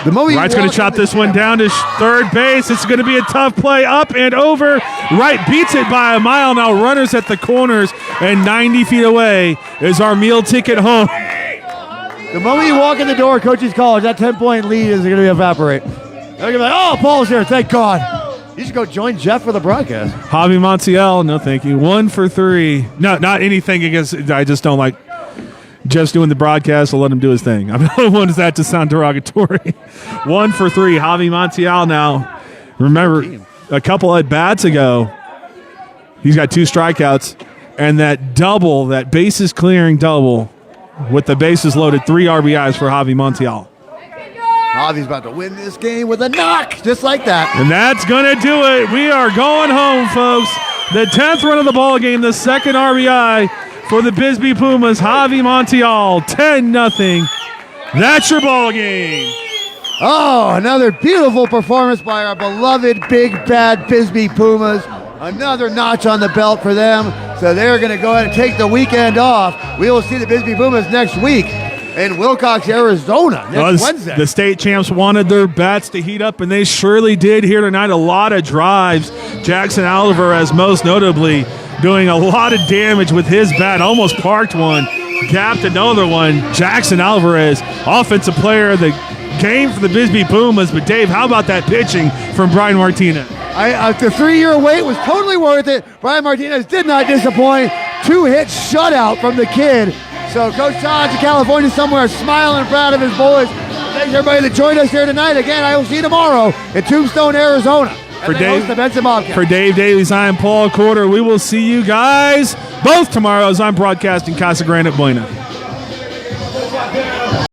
Wright's going to chop this one down to third base. It's going to be a tough play up and over. Wright beats it by a mile. Now runners at the corners, and 90 feet away is our meal ticket home. The moment you walk in the door of Cochise College, that 10-point lead is going to evaporate. They're going to be like, oh, Paul's here. Thank God. You should go join Jeff for the broadcast. Javi Montiel, no thank you. 1 for 3. No, not anything against. I just don't like Jeff's doing the broadcast. I'll let him do his thing. I don't want that to sound derogatory. 1 for 3. Javi Montiel now. Remember, a couple at bats ago, he's got 2 strikeouts. And that double, that bases clearing double with the bases loaded, 3 RBIs for Javi Montiel. Javi's about to win this game with a knock, just like that. And that's going to do it. We are going home, folks. The 10th run of the ball game, the second RBI for the BISBEE Pumas. Javi Montiel, 10-0. That's your ball game. Oh, another beautiful performance by our beloved big bad BISBEE Pumas. Another notch on the belt for them. So they're going to go ahead and take the weekend off. We will see the BISBEE Pumas next week in Wilcox, Arizona, next Wednesday. The state champs wanted their bats to heat up, and they surely did here tonight. A lot of drives. Jackson Alvarez, most notably, doing a lot of damage with his bat. Almost parked one, gapped another one. Jackson Alvarez, offensive player of the game for the BISBEE Pumas. But, Dave, how about that pitching from Brian Martinez? The 3-year wait was totally worth it. Brian Martinez did not disappoint. 2-hit shutout from the kid. So Coach Todd's in California somewhere, smiling proud of his boys. Thanks everybody that joined us here tonight. Again, I will see you tomorrow in Tombstone, Arizona. For Dave Davies, I am Paul Corder. We will see you guys both tomorrow as I'm broadcasting Casa Grande at Buena.